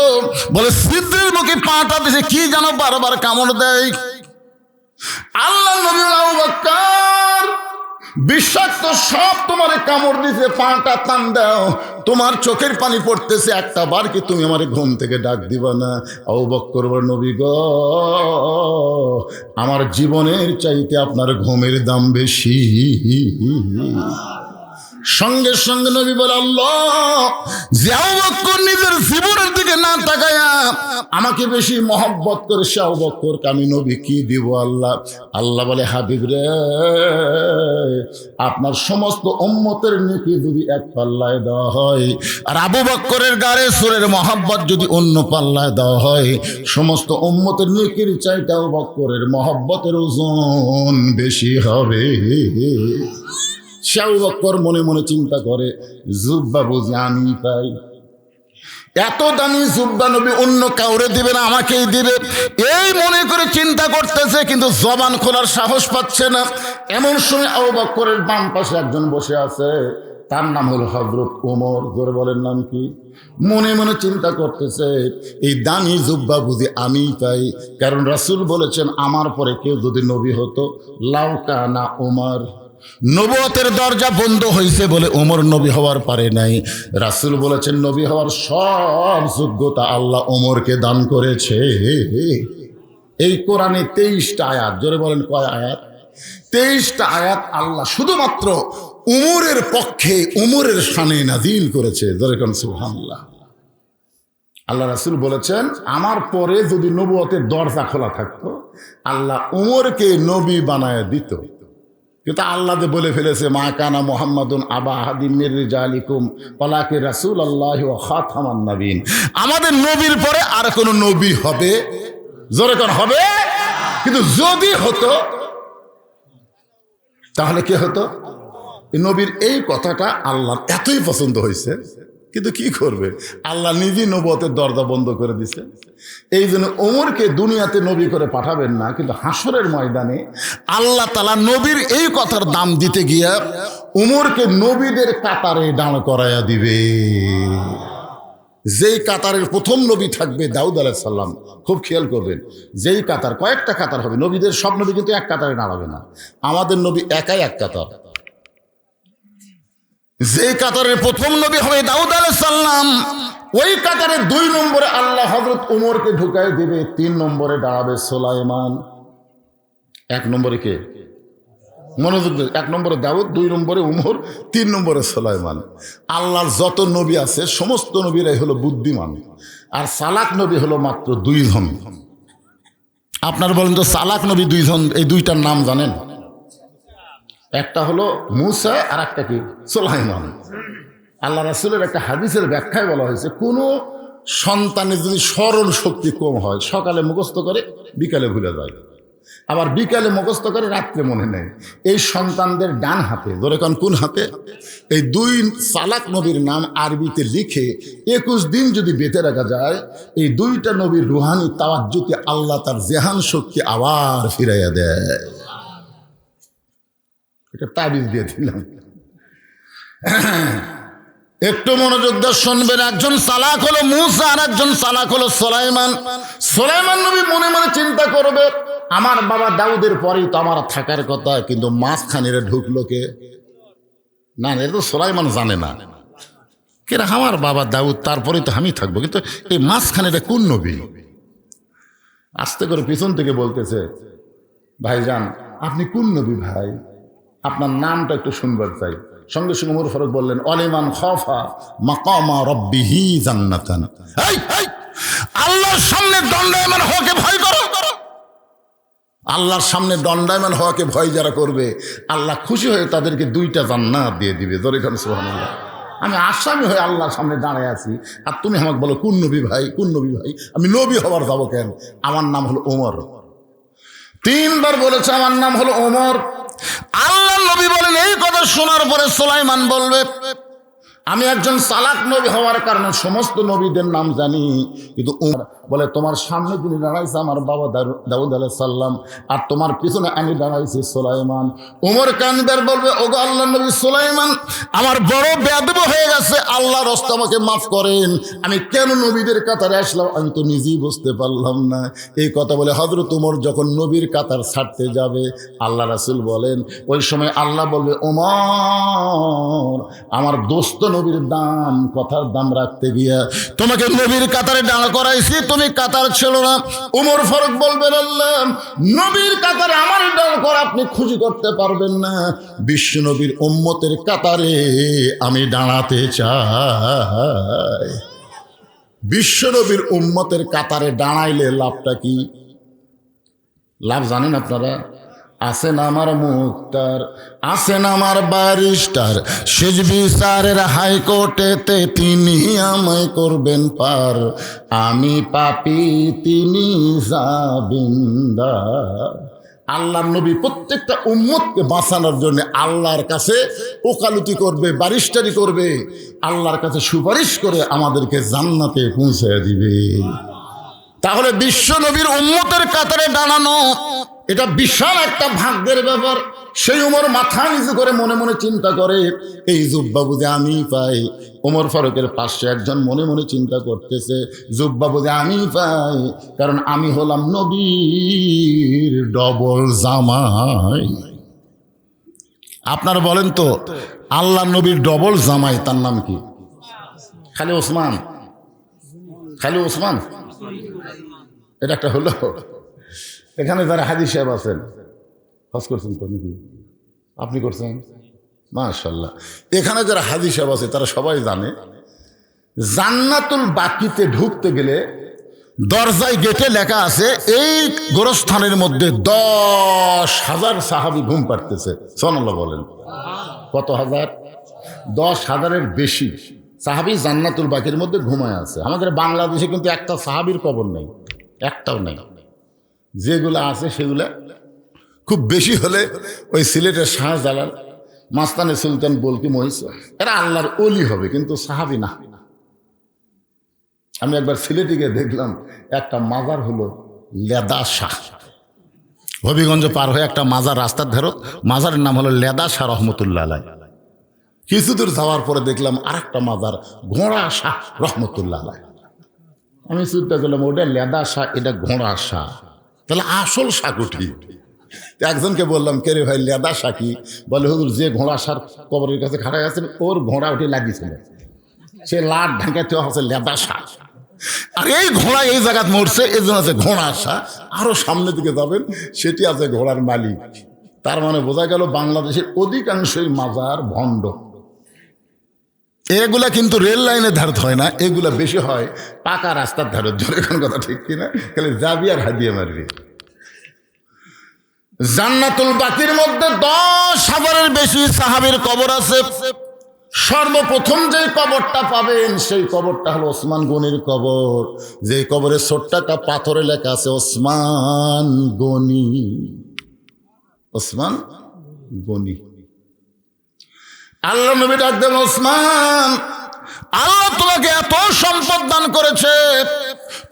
বলে সিদ্ধির মুখে পাটা দিছে কি যেন বারবার কামড় দেয়। আল্লাহ নবী আবু বকর বিষাক্ত সব তোমার কামড় দিছে, পাটা টান দাও, তোমার চোখের পানি পড়তেছে, একটা বার কি তুমি আমার ঘুম থেকে ডাক দিবা না? আবু বকর বলে নবী গো আমার জীবনের চাইতে আপনার ঘুমের দাম বেশি। সঙ্গে সঙ্গে নবী বলে আল্লাহ যে আবু বকর নিজের জীবনের দিকে না তাকায়া আমাকে বেশি মহব্বত করে সে আবু বকরকে আমি নবী কি দিব আল্লাহ? আল্লাহ বলে হাবিব রে আপনার সমস্ত উম্মতের নেকি যদি এক পাল্লায় দেওয়া হয় আর আবু বকরের গায়ে সুরের মহব্বত যদি অন্য পাল্লায় দেওয়া হয়, সমস্ত উম্মতের নেকির চাইতে আবু বকরের মহব্বতের ওজন বেশি হবে। আবু বকর মনে মনে চিন্তা করে জুব্বা বুঝি আমি পাই, এত দামি জুব্বা নবী অন্য কাউরে দিবে না আমাকেই দিবে, এই মনে করে চিন্তা করতেছে, কিন্তু জবান খোলার সাহস পাচ্ছে না। এমন সময় আবু বকরের বাম পাশে একজন বসে আছে, তার নাম হলো হযরত ওমর। জোরে বলেন নাম কি? মনে মনে চিন্তা করতেছে এই দামি জুব্বা বুঝি আমিই পাই, কারণ রাসূল বলেছেন আমার পরে কেউ যদি নবী হতো লাউকানা ওমর। নবুয়তের দরজা বন্ধ হয়েছে বলে ওমর নবী হওয়ার পারে নাই। রাসূল বলেছেন নবী হওয়ার সব যোগ্যতা আল্লাহ ওমরকে দান করেছে। এই কোরআনে 23টা আয়াত, জোরে বলেন কয় আয়াত? 23টা আয়াত আল্লাহ শুধুমাত্র উমরের পক্ষে উমরের শানে নাজিল করেছে। জোরে কোন সুবহানাল্লাহ। আল্লাহ রাসূল বলেছেন আমার পরে যদি নবুয়তের দরজা খোলা থাকতো আল্লাহ উমরকে নবী বানায় দিত, কিন্তু আল্লাহ বলে ফেলেছে মা কানা মুহাম্মাদুন আবা আহাদিম মির রিজালিকুম ওয়ালাকিন রাসূলুল্লাহি ওয়া খাতামান নবীন। আমাদের নবীর পরে আর কোন নবী হবে? জোরে কোন হবে? কিন্তু যদি হতো তাহলে কি হতো? নবীর এই কথাটা আল্লাহর এতই পছন্দ হয়েছে, কিন্তু কি করবে আল্লাহ নিজেই নবুয়তের দরজা বন্ধ করে দিছে। এই জন্য ওমরকে দুনিয়াতে নবী করে পাঠাবেন না, কিন্তু হাসরের ময়দানে আল্লাহ তাআলা নবীর এই কথার দাম দিতে গিয়া ওমরকে নবীদের কাতারে দাঁড় করাইয়া দিবে। যেই কাতারের প্রথম নবী থাকবে দাউদ আলাইহিস সালাম, খুব খেয়াল করবেন, যেই কাতার, কয়েকটা কাতার হবে, নবীদের সব নবী কিন্তু এক কাতারে দাঁড়াবে না, আমাদের নবী একাই এক কাতার। যে কাতারের প্রথম নবী হবে দাউদ আলাইহিস সালাম, ওই কাতারে 2 নম্বরে আল্লাহ হযরত উমরকে ঢুকাই দিবে, 3 নম্বরে দাঁড়াবে সুলাইমান। 1 নম্বরে কে? মনোযোগ দেন, 1 নম্বরে দাউদ, 2 নম্বরে উমর, 3 নম্বরে সুলাইমান। আল্লাহর যত নবী আছে সমস্ত নবীরাই হলো বুদ্ধিমান, আর চালাক নবী হলো মাত্র 2 জন। আপনারা বলেন তো চালাক নবী 2 জন, এই 2টার নাম জানেন? একটা হলো মূসা আর একটা কি? সুলাইমান। আল্লাহ রাসূলের একটা হাদিসের ব্যাখ্যায় বলা হয়েছে কোনো সন্তানের যদি স্মরণ শক্তি কম হয় সকালে মুখস্থ করে বিকালে ভুলে যায়, আবার বিকালে মুখস্থ করে রাত্রে মনে নেই, এই সন্তানদের ডান হাতে, ধরে কোন হাতে? এই 2 চালাক নবীর নাম আরবিতে লিখে 21 দিন যদি বেঁধে রাখা যায়, এই 2টা নবীর রুহানি তাওয়াজ্জুকে আল্লাহ তার জেহান শক্তি আবার ফিরাইয়া দেয়। এটা তাবিজ দিয়ে দিলাম, একটু মনোযোগ দিয়ে শুনবেন। একজন চালাক হলো মূসা আর একজন চালাক হলো সুলাইমান। সুলাইমান নবী মনে মনে চিন্তা করবে আমার বাবা দাউদের পরেই তো আমার থাকার কথা, কিন্তু মাঝখানে ঢুকলো কে? না, এটা তো সুলাইমান জানে না, কেরা আমার বাবা দাউদ, তারপরে তো আমি থাকবো, কিন্তু এই মাঝখানে এটা কোন নবী? আস্তে করে পিছন থেকে বলতেছে, ভাইজান আপনি কোন নবী ভাই, আপনার নামটা একটু শুনবার চাই। সঙ্গে সঙ্গে ওমর ফারুক বললেন, অলিমান খাফা মাকামা রাব্বিহি জান্নাতান। আল্লাহর সামনে দণ্ডায়মান হওয়াকে ভয় করো। আল্লাহর সামনে দণ্ডায়মান হওয়াকে ভয় যারা করবে, আল্লাহ খুশি হয়ে তাদেরকে 2টা জান্নাত দিয়ে দিবে। জোরে খান সুবহানাল্লাহ। আমি আসামি হয়ে আল্লাহর সামনে দাঁড়ায় আছি, আর তুমি আমাকে বলো কোন নবী ভাই, কোন নবী ভাই? আমি নবী হবার যাবো কেন? আমার নাম হলো ওমর। 3 বার বলেছে আমার নাম হলো ওমর। আল্লাহ নবী বলেন, এই কথা শোনার পরে সুলাইমান বলবে, আমি একজন চালাক নবী হওয়ার কারণে সমস্ত নবীদের নাম জানি, কিন্তু উমর বলে তোমার সামনে যিনি দাঁড়াইছে আমার বাবা দাউদ আলাইহিস সালাম, আর তোমার পিছনে আমি দাঁড়াইছি সুলাইমান। উমর কানবার বলবে, ওগো আল্লাহর নবী সুলাইমান, আমার বড় বেয়াদব হয়ে গেছে, আল্লাহর রাস্তে আমাকে মাফ করেন, আমি কেন নবীদের কাতারে আসলাম আমি তো নিজেই বুঝতে পারলাম না। এই কথা বলে হযরত উমর যখন নবীর কাতার ছাড়তে যাবে, আল্লাহ রাসূল বলেন, ওই সময় আল্লাহ বলবে, ওমর আমার দোস্ত নবীর দাম, কথার দাম রাখতে গিয়া তোমাকে নবীর কাতারে দাঁড় করাইছি, তুমি কাতার ছিল না। উমর ফারুক বলবেন, আল্লাহ নবীর কাতারে আমার দাঁড় করা আপনি খুশি করতে পারবেন না, বিশ্ব নবীর উম্মতের কাতারে আমি দাঁড়াতে চাই। বিশ্ব নবীর উম্মতের কাতারে দাঁড়াইলে লাভটা কি? লাভ জানেন আপনারা? আছেন আমার মুক্তার, আছেন আমার ব্যারিস্টার, শেষ বিচারের হাইকোর্টেতে তিনি আমায় করবেন পার, আমি পাপী তিনি জামিনদার। আল্লাহর নবী প্রত্যেকটা উম্মতকে বাঁচানোর জন্য আল্লাহর কাছে ওকালতি করবে, ব্যারিস্টারি করবে, আল্লাহর কাছে সুপারিশ করে আমাদেরকে জান্নাতে পৌঁছে দিবে। তাহলে বিশ্ব নবীর উম্মতের কাতারে দাঁড়ানো এটা বিশাল একটা ভাগ্যের ব্যাপার। সেই উমর মাথা নিচু করে মনে মনে চিন্তা করে, এই জুব্বা বুঝে আমি পাই। ওমর ফারুকের পাশে একজন মনে মনে চিন্তা করতেছে, জুব্বা বুঝে আমি পাই, কারণ আমি হলাম নবীর ডবল জামাই। আপনারা বলেন তো, আল্লাহ নবীর ডবল জামাই তার নাম কি? খালি ওসমান? খালি ওসমান? এটা একটা হলো। এখানে যারা হাজী সাহেব আছেন, হজ করছেন তো নাকি? আপনি করছেন? মাশাআল্লাহ। এখানে যারা হাজী সাহেব আছে তারা সবাই জানে, জান্নাতুল বাকিতে ঢুকতে গেলে দরজায় গেটে লেখা আছে, এই গোরস্থানের মধ্যে 10,000 সাহাবী ঘুম পাড়তেছে। সুবহানাল্লাহ বলেন। কত হাজার? 10,000-এর বেশি সাহাবী জান্নাতুল বাকির মধ্যে ঘুমায় আছে। আমাদের বাংলাদেশে কিন্তু একটা সাহাবীর কবর নেই, একটাও নেই। যেগুলো আছে সেগুলো খুব বেশি হলে ওই সিলেটের শাহজালাল, মাস্তানে সুলতান বলকি মহিষা, এরা আল্লাহর ওলি হবে, কিন্তু সাহাবী না। আমি একবার সিলেটে গিয়ে দেখলাম একটা মাজার হলো লেদা শাহ। হবিগঞ্জ পার হয়ে একটা মাজার রাস্তার ধারো, মাজারের নাম হলো লেদা শাহ রহমতুল্লাহ আলাই। কিছু দূর যাওয়ার পরে দেখলাম আর একটা মাজার ঘোড়া শাহ রহমতুল্লাহ আলাই। আমি চিন্তা করলাম, ওটা লেদা শাহ, এটা ঘোড়া শাহ, তাহলে আসল শাহ উঠি। একজনকে বললাম, কে রে ভাই লেদা শাহ কি? বলে, হুজুর যে ঘোড়া শাহ কবরের কাছে খাড়াই আছেন ওর ঘোড়া উঠে লাগিয়েছিল, সে লাট ঢাকাতে হচ্ছে লেদা শাহ। আর এই ঘোড়া এই জায়গায় মরছে, এই জন্য আছে ঘোড়া শাহ। আরো সামনের দিকে যাবেন, সেটি আছে ঘোড়ার মালিক। তার মানে বোঝা গেল বাংলাদেশের অধিকাংশই মাজার ভণ্ড। এগুলা কিন্তু রেল লাইনের ধারত হয় না, এগুলা বেশি হয় পাকা রাস্তার ধারত। জোরে কোন কথা ঠিক কিনা? খালি যাবি আর হাদিয়ে মারবি। জান্নাতুল বাকির মধ্যে 10,000-এর বেশি সাহাবীর কবর আছে। সর্বপ্রথম যে কবরটা পাবেন সেই কবরটা হলো ওসমান গনির কবর। যে কবরে ছোট্ট একটা পাথরে লেখা আছে ওসমান গনি, ওসমান গনি। আল্লাহ নবী ডাক দেন, ওসমান, আল্লাহ তোমাকে এত সম্পদ দান করেছে,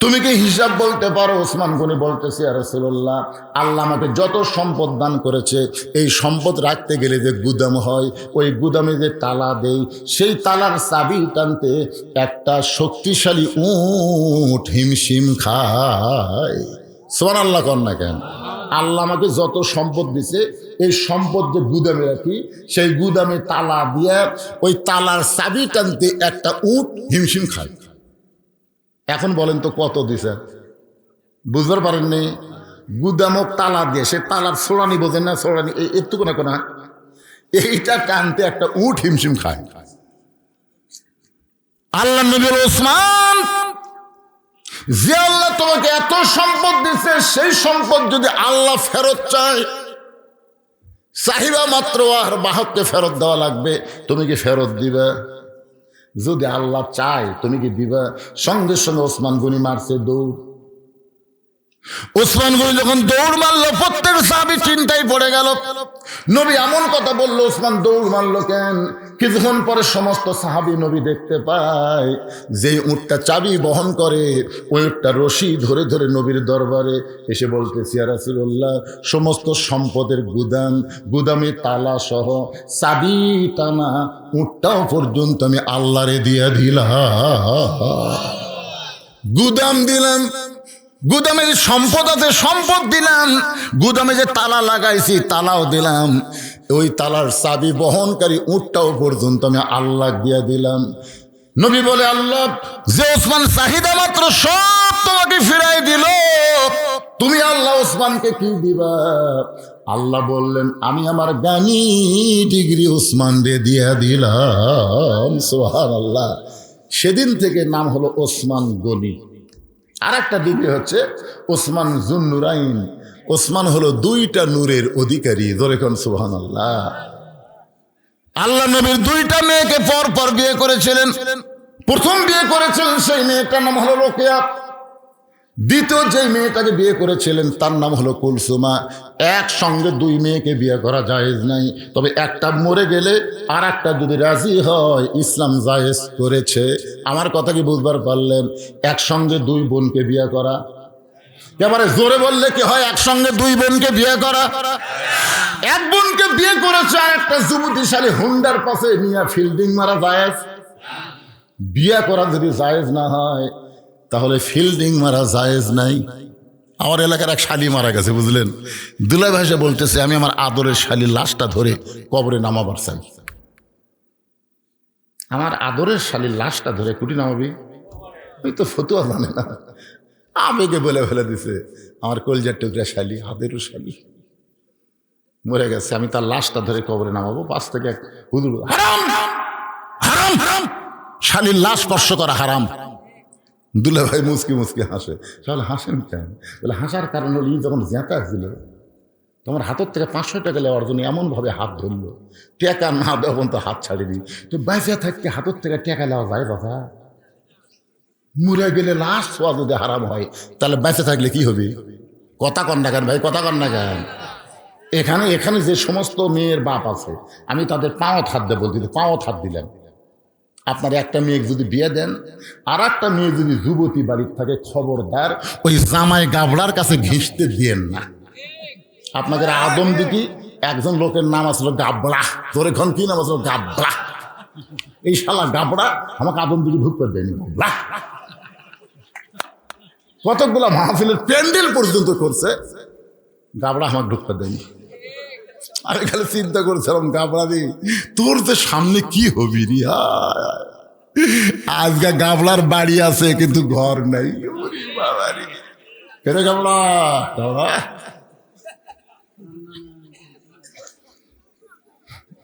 তুমি কি হিসাব বলতে পারো? ওসমান গনি বলতেছে, ইয়া রাসূলুল্লাহ, আল্লাহ আমাকে যত সম্পদ দান করেছে, এই সম্পদ রাখতে গেলে যে গুদাম হয়, ওই গুদামে যে তালা দেই, সেই তালার চাবি টানতে একটা শক্তিশালী উট হিমশিম খায়। সুবহানাল্লাহ কর না কেন? আল্লাহ আমাকে যত সম্পদ দিছে এই সম্পদ যে গুদামে রাখি, সেই গুদামে তালা দিয়ে ওই তালার চাবি টানতে একটা উট হিমশিম খায়। এখন বলেন তো কত দিছে? বুঝতে পারেননি? গুদামক তালা দিয়ে, সে তালার ছোড়ানি বোঝেন না, ছোড়ানি একটুকু না কোনা, এইটা টানতে একটা উট হিমশিম খায়। আল্লাহ নবী ওসমান, যে আল্লাহ তোমাকে এত সম্পদ দিচ্ছে, সেই সম্পদ যদি আল্লাহ ফেরত চায়, চাহিদা মাত্র আর বাহককে ফেরত দেওয়া লাগবে, তুমি কি ফেরত দিবে? যদি আল্লাহ চায় তুমি কি দিবা? সঙ্গে সঙ্গে ওসমান গনি মারছে দৌড়। ওসমান গনি যখন দৌড় মারলো, প্রত্যেক সাহাবী চিন্তায় পড়ে গেল। নবী এমন কথা বললো, ওসমান দৌড় মারলো কেন? কিছুক্ষণ পরে সমস্ত সাহাবী নবী দেখতে পায় যে উটটা চাবি বহন করে, ওই উটটা রশি ধরে ধরে নবীর দরবারে এসে বলতেছি, ইয়া রাসূলুল্লাহ, সমস্ত সম্পদের গুদাম, গুদামে তালা সহ চাবি টানা উটটাও পর্যন্ত আমি আল্লাহরে দিয়ে দিলাম। গুদাম দিলাম, গুদামে যে সম্পদ আছে সম্পদ দিলাম, গুদামে যে তালা লাগাইছি তালাও দিলাম, ওই তালার চাবি বহনকারী উটটাও পর্যন্ত আমি আল্লাহ দিয়ে দিলাম। নবী বলে, আল্লাহ যে ওসমান চাহিদা মাত্র সব তোমাকে ফিরাই দিল, তুমি আল্লাহ ওসমানকে কি দিবা? আল্লাহ বললেন, আমি আমার জ্ঞানী ডিগ্রি ওসমান রে দিয়ে দিলাম। সুবহানাল্লাহ। সেদিন থেকে নাম হলো ওসমান গনি। আর একটা ডিগ্রি হচ্ছে ওসমান জুন্নুরাইন। ওসমান হলো দুইটা নূরের অধিকারী। ধরে কোন সুবহানাল্লাহ। আল্লাহ নবীর দুইটা মেয়েকে পর পর বিয়ে করেছিলেন। প্রথম বিয়ে করেছিলেন সেই মেয়েটার নাম হলো রোকেয়া। দ্বিতীয় যে মেয়েটাকে বিয়ে করেছিলেন তার নাম হলো কুলসুমা। একসঙ্গে দুই মেয়েকে বিয়ে করা জায়েজ নাই, তবে একটা মরে গেলে আর একটা যদি রাজি হয় ইসলাম জায়েজ করেছে। আমার কথা কি বুঝবার পারলেন? একসঙ্গে দুই বোনকে বিয়ে করা, এবারে জোরে বললে কি হয়? একসঙ্গে দুই বোনকে বিয়ে করা। এক বোনকে বিয়ে করেছে আর একটা যুবতীশালী হুন্ডার পাশে নিয়ে ফিল্ডিং মারা জায়েজ? বিয়ে করা যদি জায়েজ না হয় তাহলে ফিল্ডিং মারা জায়েজ নাই। আমার এলাকার এক শালি মারা গেছে, বুঝলেন? দুলাই ভাষা বলতেছে, আমি আমার আদরের শালির লাশটা ধরে কবরে নামাবার চাই। আমার আদরের শালির লাশটা ধরে কুটি নামাবি? ওই তো ফতুয়া জানে না, আবেগে বলে ফেলে দিছে। আমার কলজার টুকরা শালি, হাতেরও শালি মরে গেছে, আমি তার লাশটা ধরে কবরে নামাবো। পাশ থেকে এক হুজুর, হারাম হারাম হারাম, শালির লাশ স্পর্শ করা হারাম। দুলা ভাই মুসকি মুসকি হাসে। তাহলে হাসেন কেন? বলে, হাসার কারণ হলো ই যখন জেঁতা ছিল তোমার হাতের থেকে 500 টাকা নেওয়ার জন্য এমনভাবে হাত ধরলো, টাকা না দেওয়া পর্যন্ত হাত ছাড়িনি। তো বাইসা থাকতে হাতের থেকে টাকা নেওয়া যায় বাবা? মরে গেলে লাশ ছোঁয়া যদি হারাম হয় তাহলে বেঁচে থাকলে কি হবে? কথা কন না কেন ভাই, কথা কন না কেন? এখানে এখানে যে সমস্ত মেয়ের বাপ আছে আমি তাদের পাঁও হাত দিয়ে বলতে, পাঁও হাত দিলেন। আপনার একটা মেয়ে যদি বিয়ে দেন, আর একটা মেয়ে যদি যুবতী বাড়ির থাকে, খবরদার ওই জামাই গাবড়ার কাছে ঘিসতে দিয়েন না। আপনাদের আদম দিকি একজন লোকের নাম আসলো গাবড়া। তোর এখন কি নাম আসলো? গাবড়া। এই শালা গাবড়া আমাকে আদম দিকে ঢুকতে দেয়নি। গাবড়া কতকগুলা মাহফিলের প্যান্ডেল পর্যন্ত করছে, গাবড়া আমাকে ঢুকতে দেয়নি। আমি খালি চিন্তা করছিলাম, গাবড়ারি তোর যে সামনে কি হবি রে? আজকে গাবলার বাড়ি আছে কিন্তু ঘর নাই। কেন গাবলা?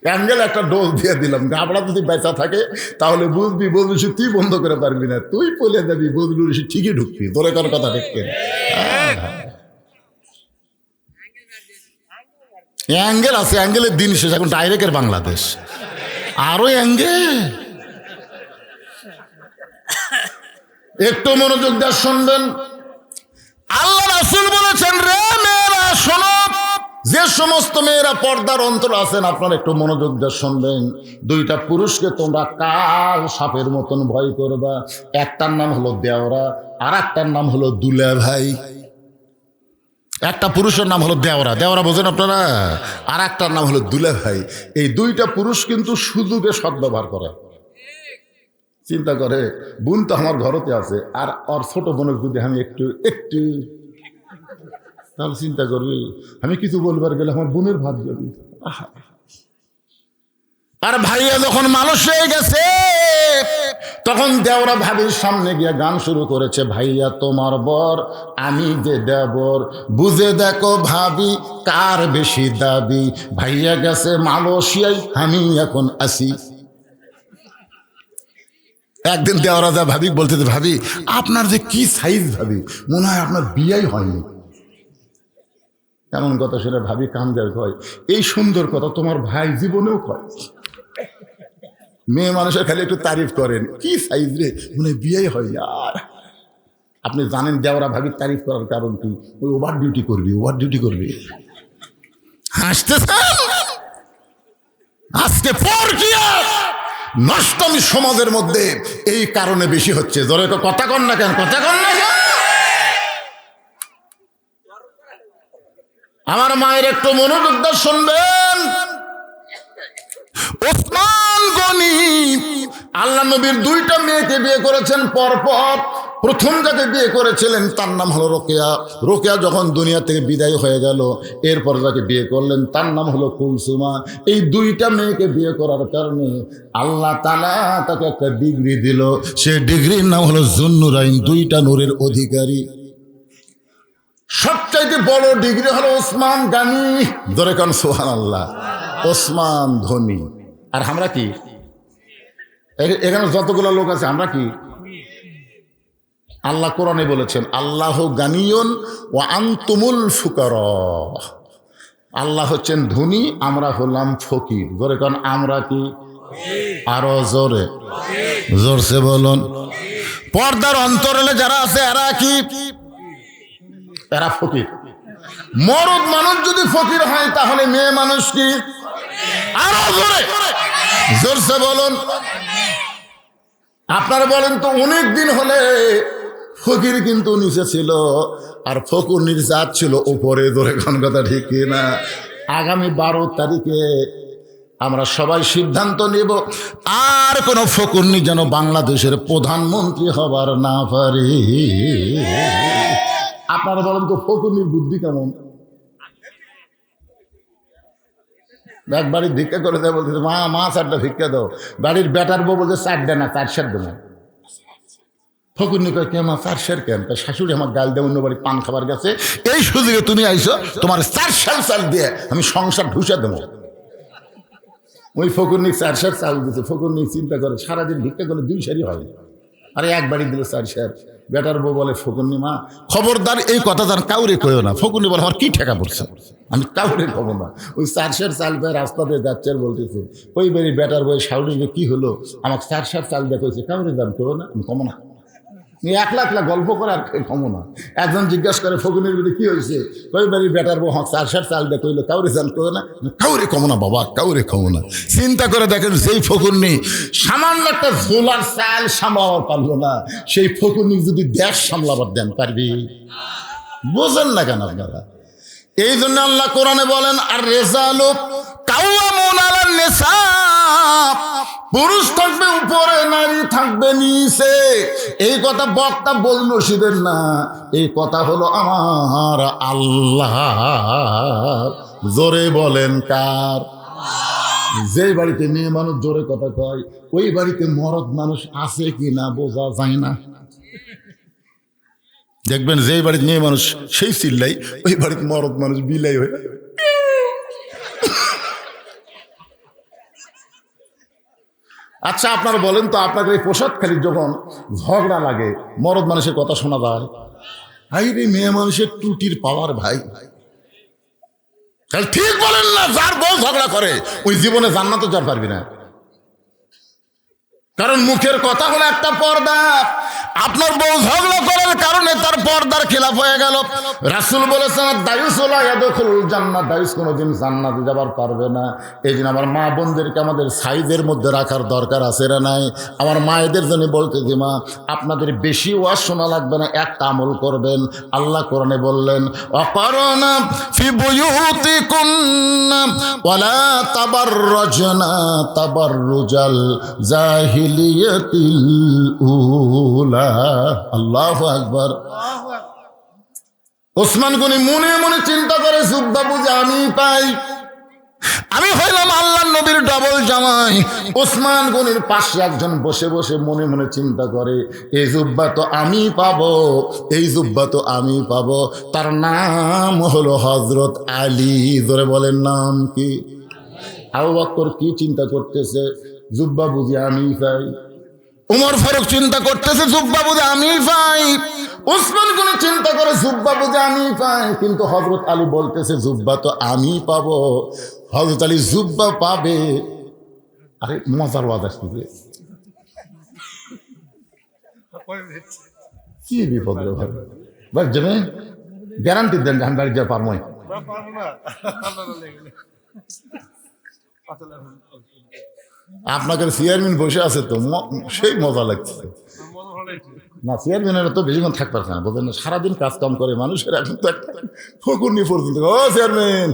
অ্যাঙ্গেল একটা ডোজ দিয়ে দিলাম। গাবড়া যদি বেচা থাকে তাহলে বুঝবি, বলবি সে তুই বন্ধ করে পারবি না, তুই পলে যাবি, বলবি সে ঠিকই ঢুকবি। তোরে কার কথা দেখতে অ্যাঙ্গেল আছে, অ্যাঙ্গেলের দিন শেষ। এখন ডাইরেক্টের বাংলাদেশ আরো অ্যাঙ্গেল। একটু মনোযোগ দিয়ে শুনবেন। আল্লাহ রাসূল বলেছেন, রে মেয়েরা শোনো, যে সমস্ত মেয়েরা পর্দার অন্তর আছেন আপনারা একটু মনোযোগ দিয়ে শুনবেন। দুইটা পুরুষকে তোমরা কাল সাপের মতন ভয় করবা। একটার নাম হলো দেওরা, আর একটার নাম হলো দুলা ভাই। একটা পুরুষের নাম হলো দেওরা, দেওরা বোঝেন আপনারা, আর একটার নাম হলো দুলা ভাই। এই দুইটা পুরুষ কিন্তু সুযোগে সদ্ব্যবহার করে। চিন্তা করে, বোন তো আমার ঘরতে আছে, আর ওর ছোট বোনের যদি আমি একটু একটু তাহলে চিন্তা করবি আমি কিছু বলবার গেলে আমার বোনের ভাত যাবি। আর ভাইয়া যখন মানুষ হয়ে গেছে তখন দেওরা ভাবির সামনে গিয়ে গান শুরু করেছে, ভাইয়া তোমার বর আমি যে দেবর, বুঝে দেখো ভাবি কার বেশি দাবি, ভাইয়া গেছে মালয়েশিয়ায় আমি এখন আসি। একদিন দেওরা যা ভাবি বলতে, ভাবি আপনার যে কি সাইজ, ভাবি মনে হয় আপনার বিয়েই হয়নি। এমন কথা শুনে ভাবি কান্দের কয়, এই সুন্দর কথা তোমার ভাই জীবনেও কয়। মেয়ে মানুষের খালি একটু তারিফ করেন, কি সাইজ রে, মনে বিয়েই হয়। আর আপনি জানেন দেওরা ভাবির তারিফ করার কারণ কি? ওই ওভার ডিউটি করবি, ওভার ডিউটি করবি। হাসতেছেন? আজকে পরকীয়া নষ্টমী সমাজের মধ্যে এই কারণে বেশি হচ্ছে। ধরে কথা কন না কেন, কথা কন না কেন? আমার মায়ের একটু মনোযোগ দিয়ে শুনবেন। ওসমান গনি আল্লাহ নবীর দুইটা মেয়েকে বিয়ে করেছেন পরপর। প্রথম যাকে বিয়ে করেছিলেন তার নাম হলো রোকেয়া। রোকেয়া যখন দুনিয়া থেকে বিদায় হয়ে গেল, এরপর যাকে বিয়ে করলেন তার নাম হলো কুলসুমা। এই দুইটা মেয়েকে বিয়ে করার কারণে আল্লাহ তাআলা তাকে একটা ডিগ্রি দিল, সেই ডিগ্রির নাম হলো জুন্নুরাইন, দুইটা নূরের অধিকারী। সবচাইতে বড় ডিগ্রি হলো ওসমান গানি, ধরে কান সুবহানাল্লাহ। ওসমান ধনী। আর আমরা কি? এখানে যতগুলো লোক আছে আমরা কি? আল্লাহ কোরআনে বলেছেন আল্লাহ গানিয়ুন ওয়া আনতুমুল ফুকারা। আল্লাহ হচ্ছেন ধনী, আমরা হলাম ফকির। ধরে কান আমরা কি? আরো জোরে, জোরসে বলুন। পর্দার অন্তরালে যারা আছে এরা কি? এরা ফকির। মরদ মানুষ যদি ফকির হয় তাহলে মেয়ে মানুষ কি? আরো জোরে, জোরসে বলুন। আপনারা বলেন তো, অনেক দিন হলে ফকির কিন্তু নিচে ছিল আর ফকুরনির জাত ছিল উপরে। ধরে কোন কথা ঠিক না? আগামী 12 তারিখে আমরা সবাই সিদ্ধান্ত নেব আর কোন ফকুরনি যেন বাংলাদেশের প্রধানমন্ত্রী হবার না পারে। আপনারা বলেন তো ফকুরনির বুদ্ধি কেমন? এক বাড়ির ভিক্ষা করে দেয়, বলতেছে মা মা 4টা ভিক্ষা দাও। বাড়ির বেটার বউ বলছে 4 দেয় না, 4 সের দেয়। ফকুরনি কয় কে মা 4 সের কেন? শাশুড়ি আমার গাল দেয়, অন্য বাড়ি পান খাবার গেছে, এই সুযোগে তুমি আইসো, তোমার 4 সের চাল দিয়ে আমি সংসার ঢুসে দেবো। ওই ফকুরনি 4 সের চাল দিতে। ফকুরনি চিন্তা করে সারাদিন ভিক্ষা করলে 2 সেরই হয়, আরে এক বাড়ি দিল 4 সের। বেটার বউ বলে ফকুরনি মা খবরদার এই কথা তার কাউরে কইও না। ফকুরনি বলে আমার কি ঠেকা পড়ছে, আমি কাউরে খবর না। ওই 4 সের চাল পেয়ে রাস্তা দিয়ে যাচ্ছে আর বলতেছে ওই বাড়ি বেটার বই শাশুড়িকে কি হলো, আমাকে 4 সের চাল দেখাইছে, কাউরে দাম কেউ না, আমি কমো না। একলা একলা গল্প করে আর কমো না। একজন জিজ্ঞাসা করে ফকুরনির বিড়ি কি হয়েছে, ওই বাড়ির বেটার বউ 4 সের চাল দেখাইলো, কাউরে দাম কেউ না, কাউরে কমো না বাবা, কাউরে কমো না। চিন্তা করে দেখেন, সেই ফকুরনি সামান্য একটা ঝোলার চাল সামলাবার পারলো না, সেই ফকুরনি যদি দেশ সামলাবার দেন পারবি? বোঝেন না কেন আপনারা? এই জন্য আল্লাহ কোরআনে বলেন আর রিজালু কাওয়ামুন আলান নিসা, পুরুষ থাকবে উপরে, নারী থাকবে নিচে। এই কথা বক্তা বল নসিবের না, এই কথা হলো আমার আল্লাহ। জোরে বলেন কার? যেই বাড়িতে মেয়ে মানুষ জোরে কথা কয় ওই বাড়িতে মরদ মানুষ আছে কি না বোঝা যায় না। দেখবেন যেই বাড়িতে মেয়ে মানুষ সেই চিল্লাই, ওই বাড়িতে মরদ মানুষ বিলাই হয়ে। আচ্ছা আপনারা বলেন তো, আপনাদের এই পোশাকখালি যখন ঝগড়া লাগে মরদ মানুষের কথা শোনা যায়? ভাই রে, মেয়ে মানুষের টুটির পাওয়ার ভাই। ঠিক বলেন না? যার বউ ঝগড়া করে ওই জীবনে জান্নাতে যার পারবি না, কারণ মুখের কথা হলো একটা পর্দা। আপনার বউ ঝগড়া করার কারণে তার পর্দার খেলাফ হয়ে গেল। রাসূল বলেছেন দায়ুস লা ইয়াদখুল জান্নাত, দায়ুস কোনোদিন জান্নাতে যাবার পারবে না। এই জন্য আমার মা বোনদেরকে আমাদের সাইজের মধ্যে রাখার দরকার আছে না নাই? আমার মায়েদের জন্য বলতে যে মা আপনাদের বেশি ওয়াজ শোনা লাগবে না, একটা আমল করবেন। আল্লাহ কোরআনে বললেন অকারনা ফি বুয়ুতিকুন্না ওয়ালা তাবাররাজনা তাবাররুজাল জাহিলিয়াতিল উলা। আল্লাহু আকবার। ওসমান গনি মনে মনে চিন্তা করে জুব্বা বুঝে আমি পাই, আমি হইলাম আল্লাহ নবীর ডবল জামাই। ওসমান গনির পাশে একজন বসে বসে মনে মনে চিন্তা করে এই জুব্বা তো আমি পাবো, এই জুব্বা তো আমি পাবো। তার নাম হলো হযরত আলী। ধরে বলেন নাম কি? আবু বকর কি চিন্তা করতেছে? জুব্বা বুঝি আমি পাই। উমর ফারুক চিন্তা করতেছে জুব্বা বুঝে আমি পাই। ওসমান গনি চিন্তা করে জুব্বা বুঝে আমি পাই, কিন্তু হযরত আলী বলতেছে জুব্বা তো আমি পাবো। হযরত আলী জুব্বা পাবে। আরে মজার ওয়াজ আসতেছে, কি বিপদ রে ভাই। বাড়ি যাবে, গ্যারান্টি দেন আমি বাড়ি যাওয়া পারবো। আপনাদের চেয়ারম্যান বসে আছে তো, সেই মজা লাগছে না। চেয়ারম্যানের তো বেশিক্ষণ থাকতে পারছে না, বলছেন সারাদিন কাজ কাম করে মানুষের, এখন তো একটা ফকুর নিয়ে পর্যন্ত। ও চেয়ারম্যান,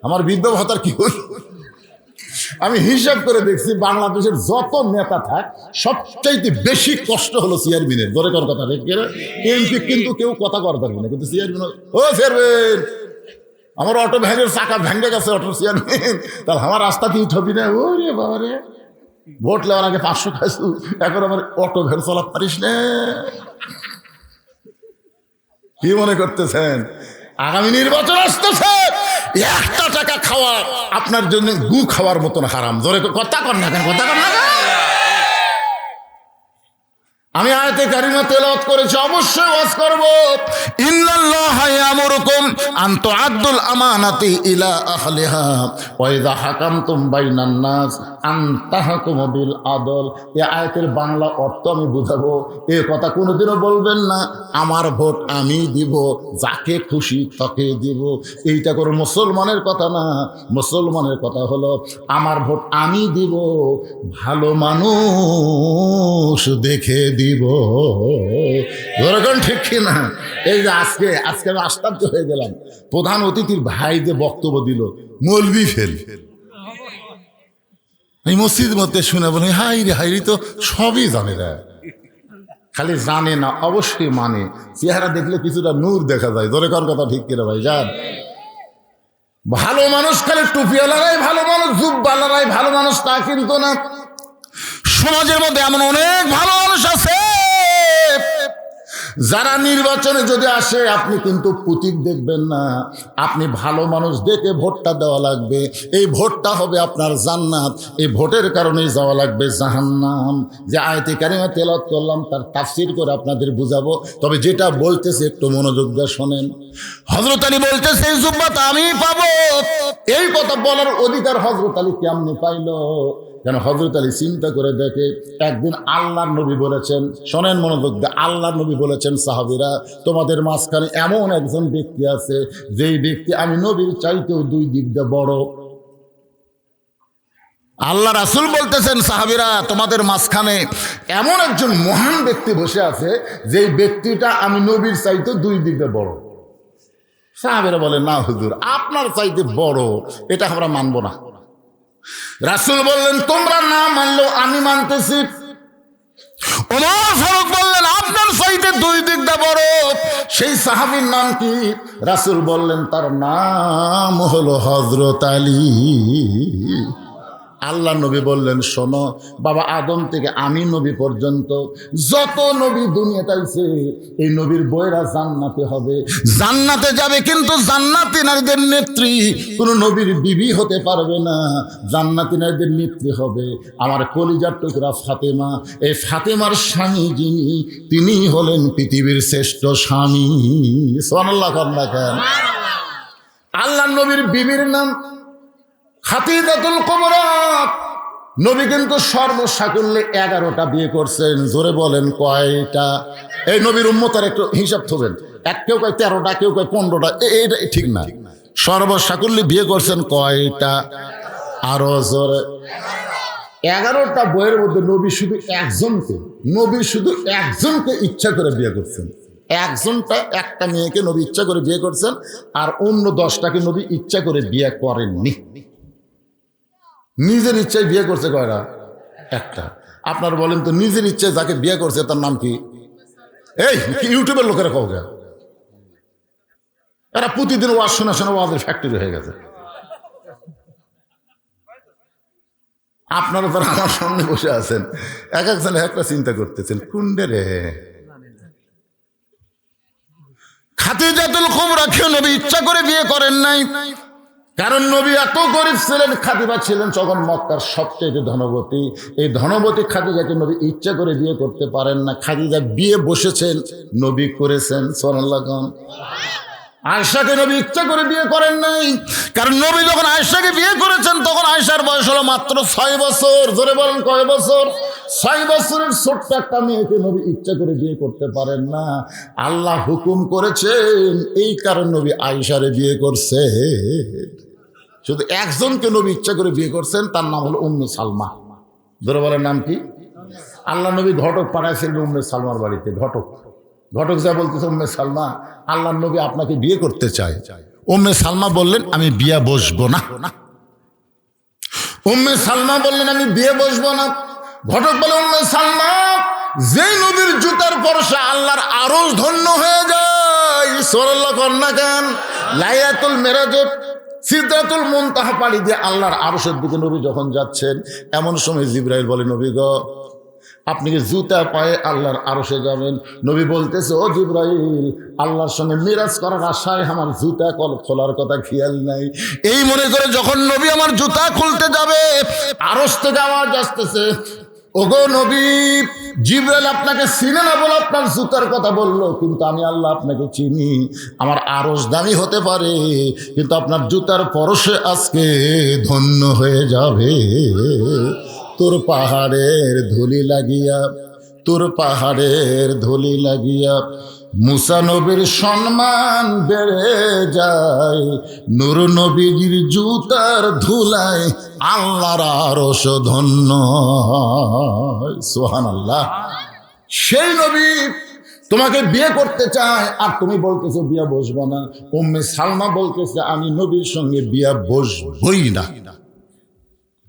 আমার বৃদ্ধ ভাতার কি হল? আমি হিসাব করে দেখছি বাংলাদেশের যত নেতা থাক সবচাইতে বেশি কষ্ট হলো চেয়ারম্যানের। ধরে কর কথা এমপি কিন্তু কেউ কথা কর পারবে না, কিন্তু চেয়ারম্যান, ও চেয়ারম্যান আমার অটো ভ্যানের চাকা ভেঙে গেছে, অটো চেয়ারম্যান তাহলে আমার রাস্তা দিয়ে ছবি না। ও রে বাবা রে, ভোট নেওয়ার আগে 500 খাইছু, এখন আমার অটো ভ্যান চালাতে পারিস না। কি মনে করতেছেন আগামী নির্বাচন আসতেছে, 1 টাকা খাওয়া আপনার জন্য গু খাওয়ার মতন হারাম। ধরে কথা কর না কেন, কথা কর না। আমি আয়াতে কারিমা তেলাওয়াত করেছি, অবশ্যই ওয়াজ করব। ইন্নাল্লাহা ইয়ামুরুকুম আন তুআদ্দুল আমানাতি ইলা আহলিহা ওয়া ইযা হাকামতুম বাইনান নাস আন তাহকুমু বিল আদল। এই আয়াতের বাংলা অর্থ আমি বুঝাবো। এই কথা কোনোদিনও বলবেন না আমার ভোট আমি দিব, যাকে খুশি তাকে দিব। এইটা করে মুসলমানের কথা না। মুসলমানের কথা হলো আমার ভোট আমি দিব, ভালো মানুষ দেখে দিব। ওরকম ঠিক কিনা? এই যে আজকে আমি আশ্চর্য হয়ে গেলাম, প্রধান অতিথির ভাই যে বক্তব্য দিল, মৌলবি ফেল। এই মসজিদ মধ্যে শুনে বলে হাইরি তো সবই জানে রে, খালি জানে না অবশ্যই মানে। চেহারা দেখলে কিছুটা নূর দেখা যায়। ধরে কর কথা ঠিক কিনা ভাই যান? ভালো মানুষ খালি টুপিওয়ালারাই ভালো মানুষ, জুব্বালারাই ভালো মানুষ তা কিন্তু না। সমাজের মধ্যে এমন অনেক ভালো মানুষ আছে যারা নির্বাচনে যদি আসে আপনি কিন্তু প্রতীক দেখবেন না, আপনি ভালো মানুষ দেখে ভোটটা দেওয়া লাগবে। এই ভোটটা হবে আপনার জান্নাত, এই ভোটের কারণেই যাওয়া লাগবে জাহান্নাম। যে আয়াতে কারিমা তেলাওয়াত করলাম তার তাফসীর করে আপনাদের বুঝাবো, তবে যেটা বলতেছে একটু মনোযোগ দিয়ে শোনেন। হযরত আলী বলতেছে এই জুব্বাত আমি পাবো। এই কথা বলার অধিকার হযরত আলী কেমনে পাইল? কেন হযরত আলী চিন্তা করে দেখে, একদিন আল্লাহর নবী বলেছেন, শোনেন মনোযোগ দিয়ে, আল্লাহর নবী বলেছেন সাহাবীরা তোমাদের মাঝখানে এমন একজন ব্যক্তি আছে যেই ব্যক্তি আমি নবীর চাইতেও 2 দিক দিয়ে বড়। আল্লাহ রাসূল বলতেছেন সাহাবীরা তোমাদের মাঝখানে এমন একজন মহান ব্যক্তি বসে আছে যেই ব্যক্তিটা আমি নবীর চাইতেও 2 দিক দিয়ে বড়। সাহাবীরা বলে না হুজুর আপনার চাইতে বড় এটা আমরা মানব না। রাসূল বললেন তোমরা না মানলেও আমি মানতেছি। ওমর ফারুক বললেন আপনার চাইতে 2 দিক দিয়ে বড়। সেই সাহাবীর নাম কি? রাসূল বললেন তার নাম হলো হযরত আলী। আল্লাহ নবী বললেন শোনো বাবা, আদম থেকে আমি নবী পর্যন্ত যত নবী দুনিয়াতে আইছে এই নবীর বইরা জান্নাতে হবে, জান্নাতে যাবে, কিন্তু জান্নাতি নারীদের নেত্রী কোন নবীর বিবি হতে পারবে না। জান্নাতি নারীদের নেত্রী হবে আমার কলিজার টুকরা ফাতেমা। এই ফাতেমার স্বামী যিনি, তিনি হলেন পৃথিবীর শ্রেষ্ঠ স্বামী। সুবহানাল্লাহ কন্যা কেন? আল্লাহ নবীর বিবির নাম খাদিজাতুল কুবরা। নবী কিন্তু সর্বসাকুল্যে 11টা বিয়ে করছেন। জোরে বলেন কয়টা? এই নবীর উম্মতের একটু হিসাব থবেন, কেউ কয় 13টা, কেউ কয় 15টা, এটা ঠিক না। সর্বসাকুল্যে বিয়ে করছেন কয়টা? আরো জোরে। 11টা বইয়ের মধ্যে নবী শুধু একজনকে ইচ্ছা করে বিয়ে করছেন। একজনটা একটা মেয়েকে নবী ইচ্ছা করে বিয়ে করছেন, আর অন্য 10টাকে নবী ইচ্ছা করে বিয়ে করেননি। নিজের ইচ্ছায় বিয়ে করছে কয়টা? একটা। আপনার বলেন তো নিজের ইচ্ছায় যাকে বিয়ে করছে তার নাম কি? এই ইউটিউবের লোকেরা কওগে এরা প্রতিদিন ওয়াজ শোনা শোনা ওয়াজের ফ্যাক্টরি হয়ে গেছে। আপনারা তারা আমার সামনে বসে আছেন, এক একজন একটা চিন্তা করতেছেন কুন্ডে রে। খাদিজাতুল কুবরা কেউ নবী ইচ্ছা করে বিয়ে করেন নাই, কারণ নবী এত গরিব ছিলেন। খাদিজা ছিলেন তখন মক্কার সবচেয়ে ধনবতী। এই ধনবতী খাদিজাকে নবী ইচ্ছা করে বিয়ে করতে পারেন না। খাদিজা বিয়ে বসেছেন, নবী করেছেন। সুবহানাল্লাহ। আয়েশাকে নবী ইচ্ছা করে বিয়ে করেন নাই, কারণ নবী যখন আয়েশাকে বিয়ে করেছেন তখন আয়েশার বয়স হলো মাত্র 6 বছর। ধরে বলেন কয় বছর? 6 বছরের ছোট্ট একটা মেয়েকে নবী ইচ্ছা করে বিয়ে করতে পারেন না। আল্লাহ হুকুম করেছেন, এই কারণ নবী আয়েশারে বিয়ে করছে। শুধু একজনকে নবী ইচ্ছা করে বিয়ে করছেন, তার নাম হলো উম্মে সালমা। ধরে বলেন নাম কি? আল্লাহ নবী ঘটক পাঠাইছিলেন উম্মে সালমার বাড়িতে। ঘটক যা বলতেছে, উম্মে সালমা আল্লাহ নবী আপনাকে বিয়ে করতে চায়। উম্মে সালমা বললেন আমি বিয়ে বসবো না। উম্মে সালমা বললেন আমি বিয়ে বসবো না। ঘটক বলে উম্মে সালমা, যেই নবীর জুতার পরশে আল্লাহর আরশ ধন্য হয়ে যায়। সুবহানাল্লাহ কন্যা গান। লাইলাতুল মেরাজ সিদরাতুল মুনতাহা পাড়ি দিয়ে আল্লাহর আরশের দিকে নবী যখন যাচ্ছেন, এমন সময় জিবরাইল বলে নবী গো, আপনি কি জুতা পায়ে আল্লাহর আরশে যাবেন? নবী বলতেছে ও জিবরাইল, আল্লাহর সঙ্গে মিরাজ করার আশায় আমার জুতা খোলার কথা খেয়াল নাই। এই মনে করে যখন নবী আমার জুতা খুলতে যাবে, আরশ থেকে আওয়াজ আসতেছে, ওগো নবী, জিবরাইল আপনাকে চিনে না বলে আপনার জুতার কথা বললো, কিন্তু আমি আল্লাহ আপনাকে চিনি। আমার আরশ দামি হতে পারে, কিন্তু আপনার জুতার পরশে আজকে ধন্য হয়ে যাবে। তোর পাহাড়ের ধুলি লাগিয়া, তোর পাহাড়ের ধুলি লাগিয়া মুসা নবীর সম্মান বেড়ে যায়। নূর নবীর জুতার ধুলায় আল্লাহর আরশ ধন্য। সুবহানাল্লাহ। সেই নবী তোমাকে বিয়ে করতে চায়, আর তুমি বলতেছো বিয়ে বসবো না। উম্মে সালমা বলতেছে আমি নবীর সঙ্গে বিয়ে বসবই না।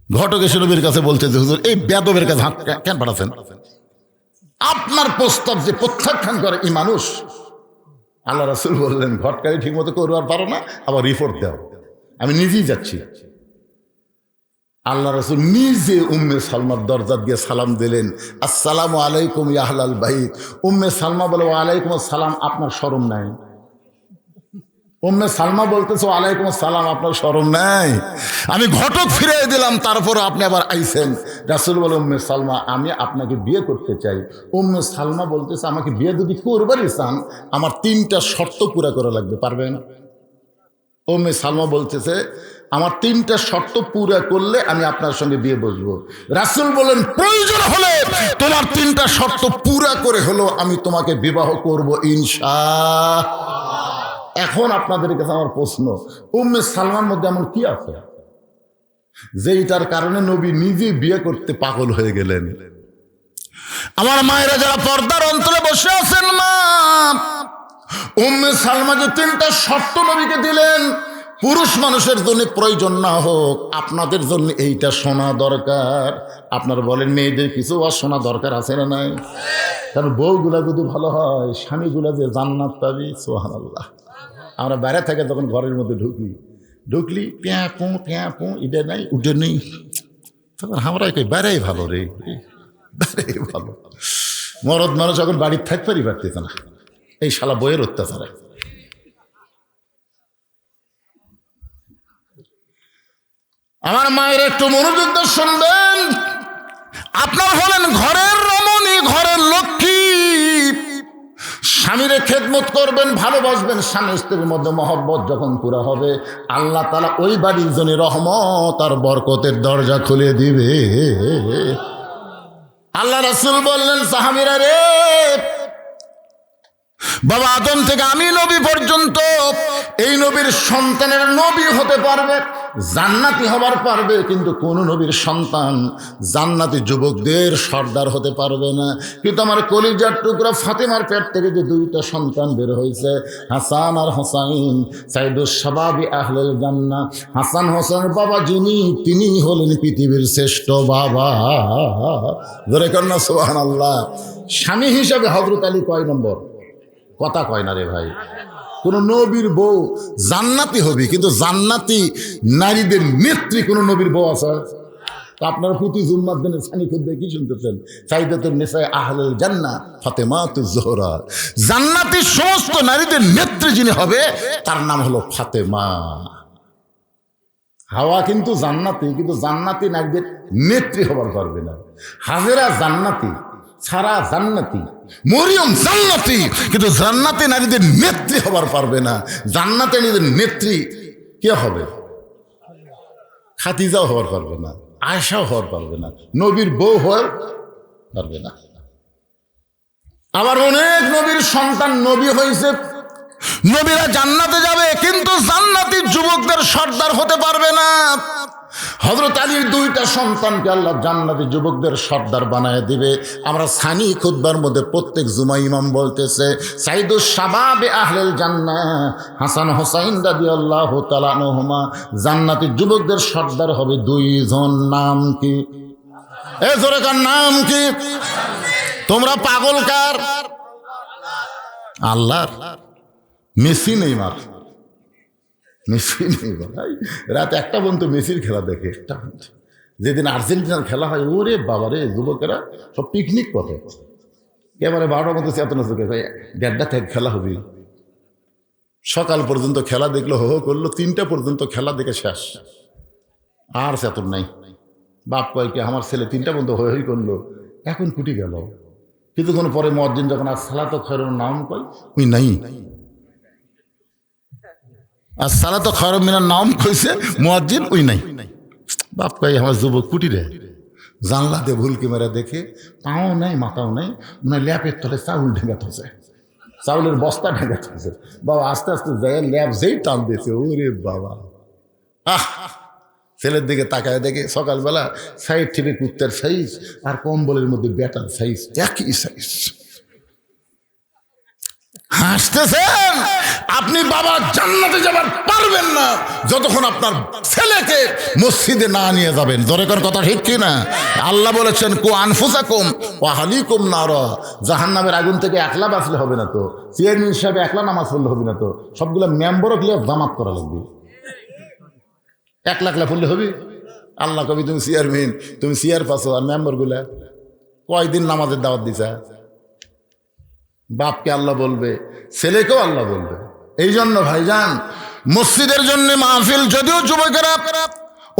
ঘটক এসে নবীর কাছে বলতেছে, হুজুর এই বেদবের কাছে হাত কেন পাঠাচ্ছেন? আপনার প্রস্তাব যে প্রত্যাখ্যান করে এই মানুষ। আল্লাহ রাসূল বললেন, ঘটকারি ঠিক মতো করবার পারো না, আবার রিপোর্ট দাও, আমি নিজেই যাচ্ছি। আল্লাহ রাসূল নিজে উম্মে সালমার দরজা দিয়ে সালাম দিলেন, আসসালামু আলাইকুম ইয়া আহলাল বাইত। উম্মে সালমা বলে ওয়ালাইকুম আসসালাম, আপনার শরম নাই? উম্মে সালমা বলতেছে ওয়ালাইকুম আসসালাম, আপনার শরম নাই? আমি ঘটক ফিরে দিলাম, তারপর আপনি আবার আইছেন। রাসূল বলে উম্মে সালমা আমি আপনাকে বিয়ে করতে চাই। উম্মে সালমা বলতেছে আমাকে বিয়ে যদি করবারই চান, আমার 3টা শর্ত পুরা করা লাগবে, পারবেন? উম্মে সালমা বলতেছে আমার 3টা শর্ত পুরা করলে আমি আপনার সঙ্গে বিয়ে বসবো। রাসূল বলেন প্রয়োজন হলে তোমার 3টা শর্ত পুরা করে হলো আমি তোমাকে বিবাহ করব ইনশাআল্লাহ। এখন আপনাদের কাছে আমার প্রশ্ন, উম্মে সালমার মধ্যে এমন কি আছে যেটার কারণে নবী নিজে বিয়ে করতে পাগল হয়ে গেলেন? আমার মায়েরা যারা পর্দার অন্তরে বসে আছেন, মা, উম্মে সালমা যে 3টা শর্ত নবীকে দিলেন, পুরুষ মানুষের জন্য প্রয়োজন না হোক, আপনাদের জন্য এইটা শোনা দরকার। আপনারা বলেন মেয়েদের কিছু আর শোনা দরকার আছে না নাই? কারণ বউগুলা যদি ভালো হয়, স্বামীগুলা যে জান্নাত পাবি। সুবহানাল্লাহ। আমরা বাইরে থেকে যখন ঘরের মধ্যে ঢুকলি প্যাঁ এটা নাই উঠে নেই, তখন আমরা কই বাইরেই ভালো রে, বাইরেই ভালো। মরদ মানুষ যখন বাড়ির থাকতেই পারতেছে না, এই শালা বইয়ের অত্যাচারে। আমার মায়ের একটু মনোযোগ দিয়ে শুনবেন। আপনার হলেন ঘরের রমণী, ঘরের লক্ষ্মী। স্বামীরে খেদমত করবেন, ভালোবাসবেন। স্বামী স্ত্রীর মধ্যে মহব্বত যখন পুরা হবে, আল্লাহ তাআলা ওই বাড়ির জন্য রহমত আর বরকতের দরজা খুলে দিবে। আল্লাহ রাসূল বললেন, সাহাবীরা রে, বাবা আদম থেকে আমি নবী পর্যন্ত এই নবীর সন্তানের নবী হতে পারবে, জান্নাতি হবার পারবে, কিন্তু কোন নবীর সন্তান জান্নাতি যুবকদের সর্দার হতে পারবে না। কিন্তু আমার কলিজার টুকরা ফাতেমার পেট থেকে যে 2টা সন্তান বের হয়েছে, হাসান আর হোসাইন, সাইদুস শাবাবি আহলেল জান্নাহ। হাসান হোসেনের বাবা যিনি, তিনি হলেন পৃথিবীর শ্রেষ্ঠ বাবা। ধরে কন্যা সুবহানাল্লাহ। স্বামী হিসাবে হযরত আলী কয় নম্বর? কথা কয় না রে ভাই। কোন নবীর বউ জান্নাতি হবে, কিন্তু জান্নাতি নারীদের নেত্রী কোন নবীর বউ আছে? আপনারা প্রতি জুম্মার দিনে সানি খুদ্ে কি শুনতেছেন? সাইদাতুন নিসা আহলুল জান্নাহ ফাতেমাতুজ জোহরা, জান্নাতি সমস্ত নারীদের নেত্রী যিনি হবে তার নাম হলো ফাতেমা। হাওয়া কিন্তু জান্নাতি, কিন্তু জান্নাতি নারীদের নেত্রী হবার পারবে না। হাজেরা জান্নাতি, সারা জান্নাতি, মরিয়ম জান্নাতি, কিন্তু জান্নাতি নারীদের নেত্রী হবার পারবে না। জান্নাতি নারীদের নেত্রী কে হবে? খাদিজাও হওয়ার পারবে না, আয়েশাও হওয়ার পারবে না, নবীর বউ হওয়ার পারবে না। আবার অনেক নবীর সন্তান নবী হয়েছে, নবীরা জান্নাতে যাবে, কিন্তু জান্নাতি যুবকদের সর্দার হতে পারবে না। হযরত আলীর দুইটা সন্তানকে আল্লাহ জান্নাতি যুবকদের সর্দার বানায় দিবে। আমরা সানি খুতবার মধ্যে প্রত্যেক জুমা ইমাম বলতেছে সাইদুস শাবাবে আহলেল জান্নাহ হাসান হোসাইন রাদিয়াল্লাহু তাআলা আনহুমা, জান্নাতি যুবকদের সর্দার হবে দুইজন। নাম কি? এ জোরে কার নাম কি? তোমরা পাগল কার? আল্লাহর। মেসি নেইমার, মেসি নেইমার রাত 1টা পর্যন্ত মেসির খেলা দেখে। যেদিন আর্জেন্টিনার খেলা হয়, ওরে বাবারে, যুবকেরা সব পিকনিক পথে এবারে 12টার মধ্যে চেতনা চোখে ভাই 1:30 থেকে খেলা হবে। সকাল পর্যন্ত খেলা দেখলো, হো হো করলো, 3টা পর্যন্ত খেলা দেখে শেষ, আর চেতন নাই। বাপ কয় কি আমার ছেলে 3টা পর্যন্ত হই হই করলো, এখন কুটি গেল। কিছুক্ষণ পরে মুয়াজ্জিন যখন আসসালাতু খায়রুন নাম কয়, ওই নাই। আসসালাতু খায়রুন মিনান নাম কইছে মুয়াজ্জিন, ওই নাই। বাপ কয় আমার যুবক কুটি রে, জানলা দিয়ে ভুলকি মেরে দেখে পাও নাই মাথাও নাই, মানে ল্যাপের তলে চাউল ঢেঙ্গা থাকছে, চাউলের বস্তা ঢেঙ্গা থাকছে। বাবা আস্তে আস্তে যায়, ল্যাপ যেই টান দিয়েছে, ওরে বাবা। ছেলের দিকে তাকায় দেখে সকালবেলা সাইড থেকে কুত্তার সাইজ আর কম্বলের মধ্যে ব্যাটার সাইজ একই সাইজ। হাসতেছেন আপনি, বাবা জান্নাতে যাবার পারবেন না যতক্ষণ আপনার ছেলেকে মসজিদে না নিয়ে যাবেন। দরকার কথা ঠিক কি না? আল্লাহ বলেছেন কু আনফুসাকুম ওয়া আহলিকুম নারা, জাহান্নামের আগুন থেকে একলা বাঁচলে হবে না তো, চেয়ারম্যান হিসাবে একলা নামাজ পড়লে হবে না তো, সবগুলো মেম্বারও ক্লিয়ার জামাত করা লাগবে। 1 লাখ পড়লে হবে? আল্লাহ কবি তুমি চেয়ারম্যান, তুমি চেয়ার পাচ্ছ, আর মেম্বার গুলা কয়দিন নামাজের দাওয়াত দিছা? বাপকে আল্লাহ বলবে, ছেলেকেও আল্লাহ বলবে। এই জন্য ভাইজান, মসজিদের জন্য মাহফিল, যদিও যুবকেরা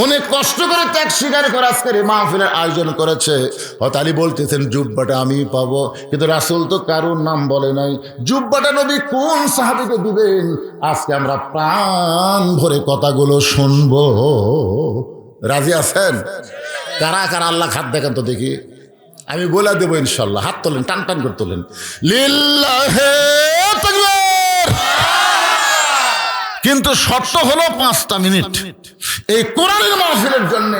অনেক কষ্ট করে ত্যাগ স্বীকার করে আজকের এই মাহফিলের আয়োজন করেছে। হয়তো আলী বলতেছেন জুব্বাটা আমি পাবো, কিন্তু রাসূল তো কারোর নাম বলে নাই। জুব্বাটা নবী কোন সাহাবীকে দিবেন? আজকে আমরা প্রাণ ভরে কথাগুলো শুনবো। রাজি আছেন? কারা কারা আল্লাহ খাত দেখেন তো দেখি, আমি বলে দেবো ইনশাল্লাহ। হাত তোলেন, টান টান করে তোলেন। লিল্লাহে তাকবীর। কিন্তু শর্ত হলো 5টা মিনিট। এই কোরআনের মাহফিলের জন্য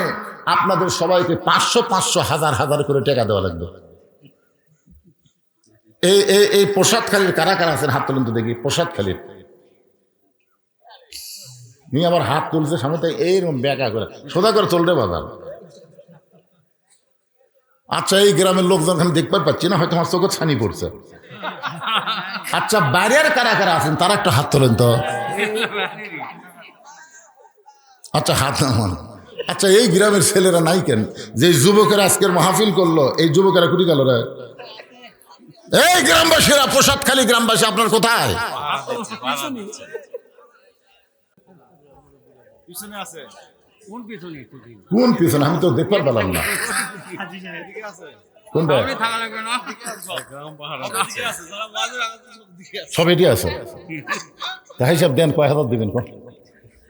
আপনাদের সবাইকে 500 500 হাজার হাজার করে টাকা দেওয়া লাগবে। এই প্রসাদখালীর কারা কারা আছেন হাত তোলেন তো দেখি। প্রসাদখালীর নিয়ে আবার হাত তুলছে সামনে, তাই এইরকম ব্যাকা করে সোজা করে চলবে বাজার। আচ্ছা, এই গ্রামের লোকজন আমি দেখতে পাচ্ছি না, হয়তো আমার চোখে ছানি পড়ছে। আচ্ছা, বাইরের কারা কারা আছেন তারা একটু হাত তোলেন তো। আচ্ছা, হাত নামান। আচ্ছা, এই গ্রামের ছেলেরা নাই কেন? যে যুবকেরা আজকের মাহফিল করলো, এই যুবকেরা কুটি গেল রে? এই গ্রামবাসীরা, প্রসাদখালী গ্রামবাসী, আপনার কোথায়? কোন পিছনে? আমি তো দেখতে পারলাম না। কোনটা? সব এটি আছে। তাই হিসাব দেন, কয় হাজার দিবেন?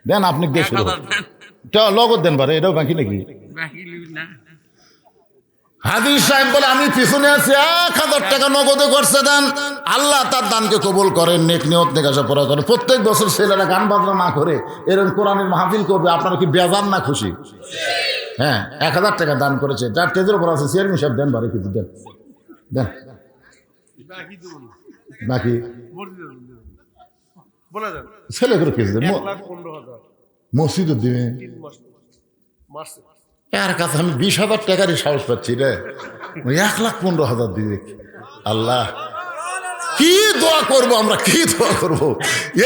দেন, আপনি দিয়ে শুরু লগত দেন পারে, এটাও বাকি নাকি? হাদিস সাহেব বলে আমি পিছনে আছি, 1000 টাকা নগদে করছে দেন। আল্লাহ তার দানকে কবুল করেন, নেক নিয়ত নেকাশা পড়া করেন। প্রত্যেক বছর ছেলেরা গান বাজনা না করে এরকম কোরআনের মাহফিল করবে, আপনারা কি বেজান না খুশি? হ্যাঁ, 1000 টাকা দান করেছে, যার টেজের উপর আছে চেয়ারম্যান সাহেব দেন, বারে কিছু দেন, দেন বাকি ছেলে করে কিছু দেন। মসজিদ দিবে এর কাছে আমি 20,000 টাকারই সাহস পাচ্ছি রে, 1,15,000 দিবে। আল্লাহ কি দোয়া করব আমরা, কি দোয়া করব?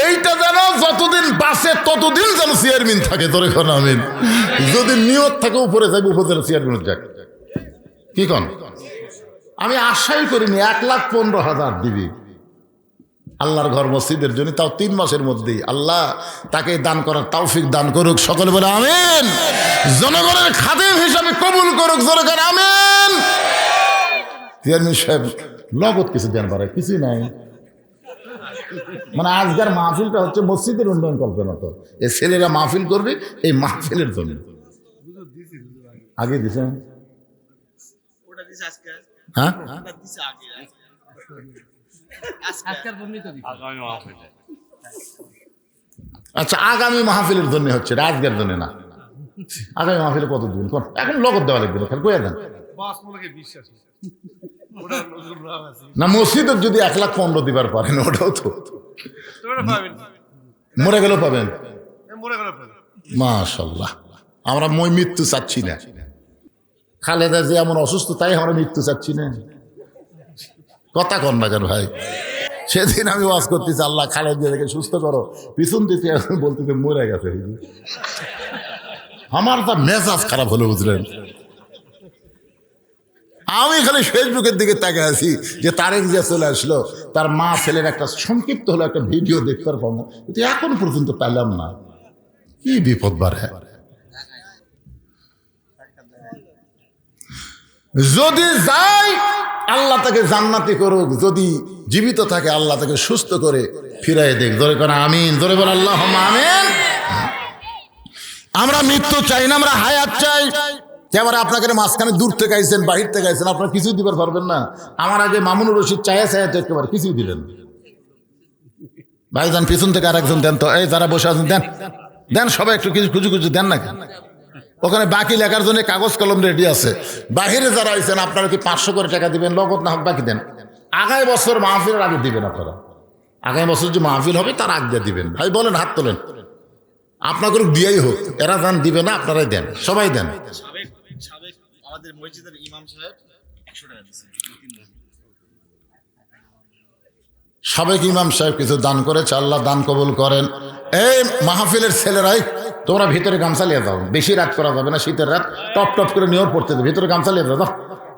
এইটা যেন যতদিন বাঁচে ততদিন যেন চেয়ারম্যান থাকে, তোর এখন আমিন। যদি নিয়ত থাকে উপরে যাবে, উপজেলা চেয়ারম্যান যাক, কি কন? আমি আশাই করিনি 1,15,000 দিবি আল্লাহর ঘর মসজিদের জন্য, তাও 3 মাসের মধ্যেই। আল্লাহ তাকে দান করার তৌফিক দান করুক, সকলে বলে আমিন। জনগণের খাদেম হিসাবে কবুল করুক, জোরে করে আমিন। চেয়ারম্যান সাহেব নগদ কিছু দেন পারে, কিছুই নাই। মানে আজকের মাহফিলটা হচ্ছে মসজিদের উন্নয়ন কল্পনা। তো এই ছেলেরা মাহফিল করবে এই মাহফিলের জন্য। আগে দিছেন? হ্যাঁ, আচ্ছা, আগামী মাহফিলের জন্য হচ্ছে, আজকের জন্য না। আগামী মাহফিলে কত দিবেন কোন? এখন নগদ দেওয়া লাগবে, খেয়াল করে দেন না। মসজিদের যদি 1,15,000 দিবার পারেন, ওটাও তো মরে গেলেও পাবেন। মাশাআল্লাহ, আমরা মৃত্যু চাচ্ছি না। খালেদা যে এমন অসুস্থ, তাই আমরা মৃত্যু চাচ্ছি না। কথা কন না কেন ভাই? সেদিন আমি ওয়াজ করতেছি, আল্লাহ খালেদা দেখে সুস্থ করো, পিছন দিতে বলতে মরে গেছে। আমার তা মেজাজ খারাপ হলো, বুঝলেন? আমি খালি ফেসবুকের দিকে তাকে আছি যে তারেক যে চলে আসলো, তার মা ছেলের একটা সংক্ষিপ্ত হলো একটা ভিডিও দেখতে পাবো, কিন্তু এখন পর্যন্ত পাইলাম না। কি বিপদ বাড়ে। যদি যাই আল্লাহ তাকে জান্নাতি করুক, যদি জীবিত থাকে আল্লাহ তাকে সুস্থ করে ফিরাই দেখ, জোরে করে আমিন। জোরে বলে আল্লাহুম্মা আমিন। আমরা মৃত্যু চাই না, আমরা হায়াত চাই। এবার আপনাকে মাঝখানে দূর থেকে আইছেন, বাহির থেকে আইছেন, আপনারা কিছুই দিবার পারবেন না। আমার আগে মামুনুর রশিদ চায়া একেবারে কিছুই দিলেন। ভাইজান পিছন থেকে আরেকজন দেন তো, এই যারা বসে আছেন দেন, দেন সবাই একটু কিছু খুঁজু খুঁজু দেন না। ওখানে বাকি লেখার জন্য কাগজ কলম রেডি আছে। বাহিরে যারা আইছেন আপনারা কি 500 করে টাকা দিবেন, নগদ না হোক বাকি দেন। আগামী বছর মাহফিলের আগে দিবেন আপনারা। আগামী বছর যে মাহফিল হবে তার আগে দিবেন। ভাই বলেন, হাত তোলেন। আপনাকে দিয়াই হোক, এরা যান দিবে না, আপনারাই দেন, সবাই দেন। আমাদের মসজিদের ইমাম সাহেব 100 টাকা দিয়েছেন। সাবেক ইমাম সাহেব কিছু দান করেছে, আল্লাহ দান কবুল করেন। এই মাহফিলের ছেলেরাই তোমরা ভিতরে গামছা লিয়ে যাও, বেশি রাত করা যাবে না, শীতের রাত টপ টপ করে নিয়োগ পড়তে দেবে, ভিতরে গামছা লিয়ে যাও।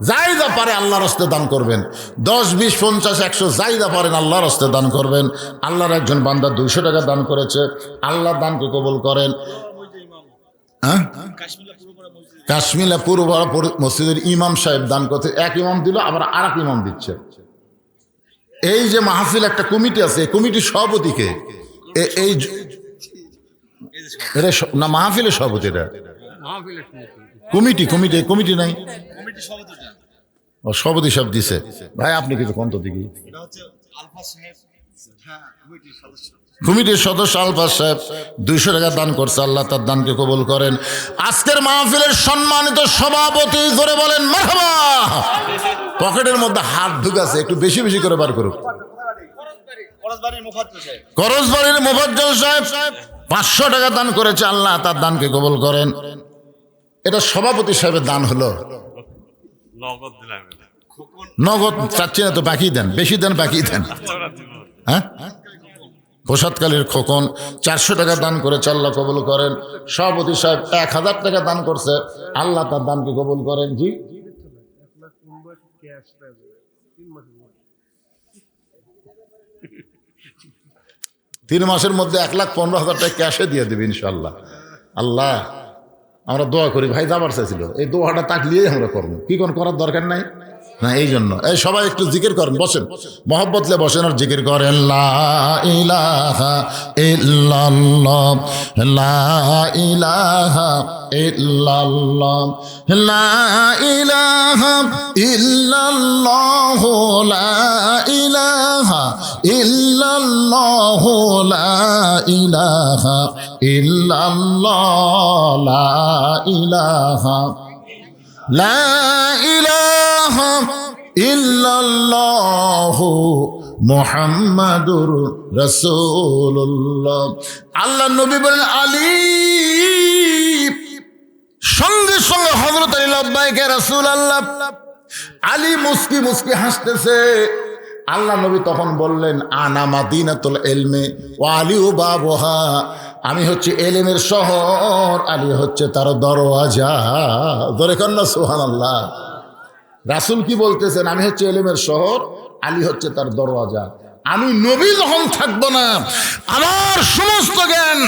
যাই যা পারে আল্লাহর হস্তে দান করবেন। 10, 20, 50, 100 যাই যা পারেন আল্লাহর হস্তে দান করবেন। আল্লাহর একজন বান্দা 200 টাকা দান করেছে, আল্লাহ দানকে কবুল করেন। হ্যাঁ, কাশ্মীরা পূর্ব মসজিদের ইমাম সাহেব দান করতে, এক ইমাম দিল, আবার আর এক ইমাম দিচ্ছে। এই যে মাহফিল একটা কমিটি আছে, কমিটির সভাপতিকে এই না মাহফিলের সভাপতি, এটা কমিটি কমিটি কমিটি নাই, ও সভাপতি সব দিছে। ভাই আপনি কিছু কন্ত দিকে কমিটির সদস্য আলফাজ সাহেব 200 টাকা দান করছে, আল্লাহ তার দানকে কবুল করেন। আজকের মাহফিলের সম্মানিত সভাপতি, জোরে বলেন মারহাবা। পকেটের মধ্যে হাত ঢুকাছে, একটু বেশি বেশি করে বার করুক। করজবাড়ির মুফাজ্জল সাহেব 500 টাকা দান করেছে, আল্লাহ তার দানকে কবুল করেন। এটা সভাপতি সাহেবের দান হলো। নগদ চাচ্ছি না তো, বাকি দেন, বেশি দেন, বাকি দেন। হ্যাঁ, প্রসাদকালীর খোকন 400 টাকা দান করেছে, আল্লাহ কবুল করেন। সভাপতি সাহেব 1000 টাকা দান করছে, আল্লাহ তার দানকে কবুল করেন। জি, 3 মাসের মধ্যে 1,15,000 টাকা ক্যাশে দিয়ে দেবে ইনশাল্লাহ। আল্লাহ আমরা দোয়া করি, ভাই যাবার চাইছিল, এই দোয়াটা তাকলিয়েই আমরা করবো, কি কোন করার দরকার নাই না। এই জন্য এই সবাই একটু জিকির করেন, বসেন, মহব্বতলে বসেন আর জিকির করেন। লা ইলাহা ইল্লাল্লাহ, লা ইলাহা ইল্লাল্লাহ, লা ইলাহা ইল্লাল্লাহ, লা ইলাহা ইল্লাল্লাহ, লা ইলাহা ইল্লাল্লাহ, লা ইলাহা, লা ইলাহা ইল্লাল্লাহ মুহাম্মাদুর রাসূলুল্লাহ। আল্লাহ নবী বলেন আলী, সঙ্গে সঙ্গে হযরত আলী লাব্বাইক ইয়া রাসূলুল্লাহ। আলী মুস্কি মুস্কি হাসতেছে, আল্লাহ নবী তখন বললেন, আনা মাদিনাতুল ইলমি ওয়া আলিউ বাবুহা, আমি হচ্ছে এলেমের শহর, আলী হচ্ছে তার দরওয়াজা। ধরে কন্যা সুবহানাল্লাহ। রাসূল কি বলতেছেন? আমি হচ্ছে এলেমের শহর, আলী হচ্ছে তার দরওয়াজা। আমি নবী যখন থাকবো না, আমার সমস্ত জ্ঞান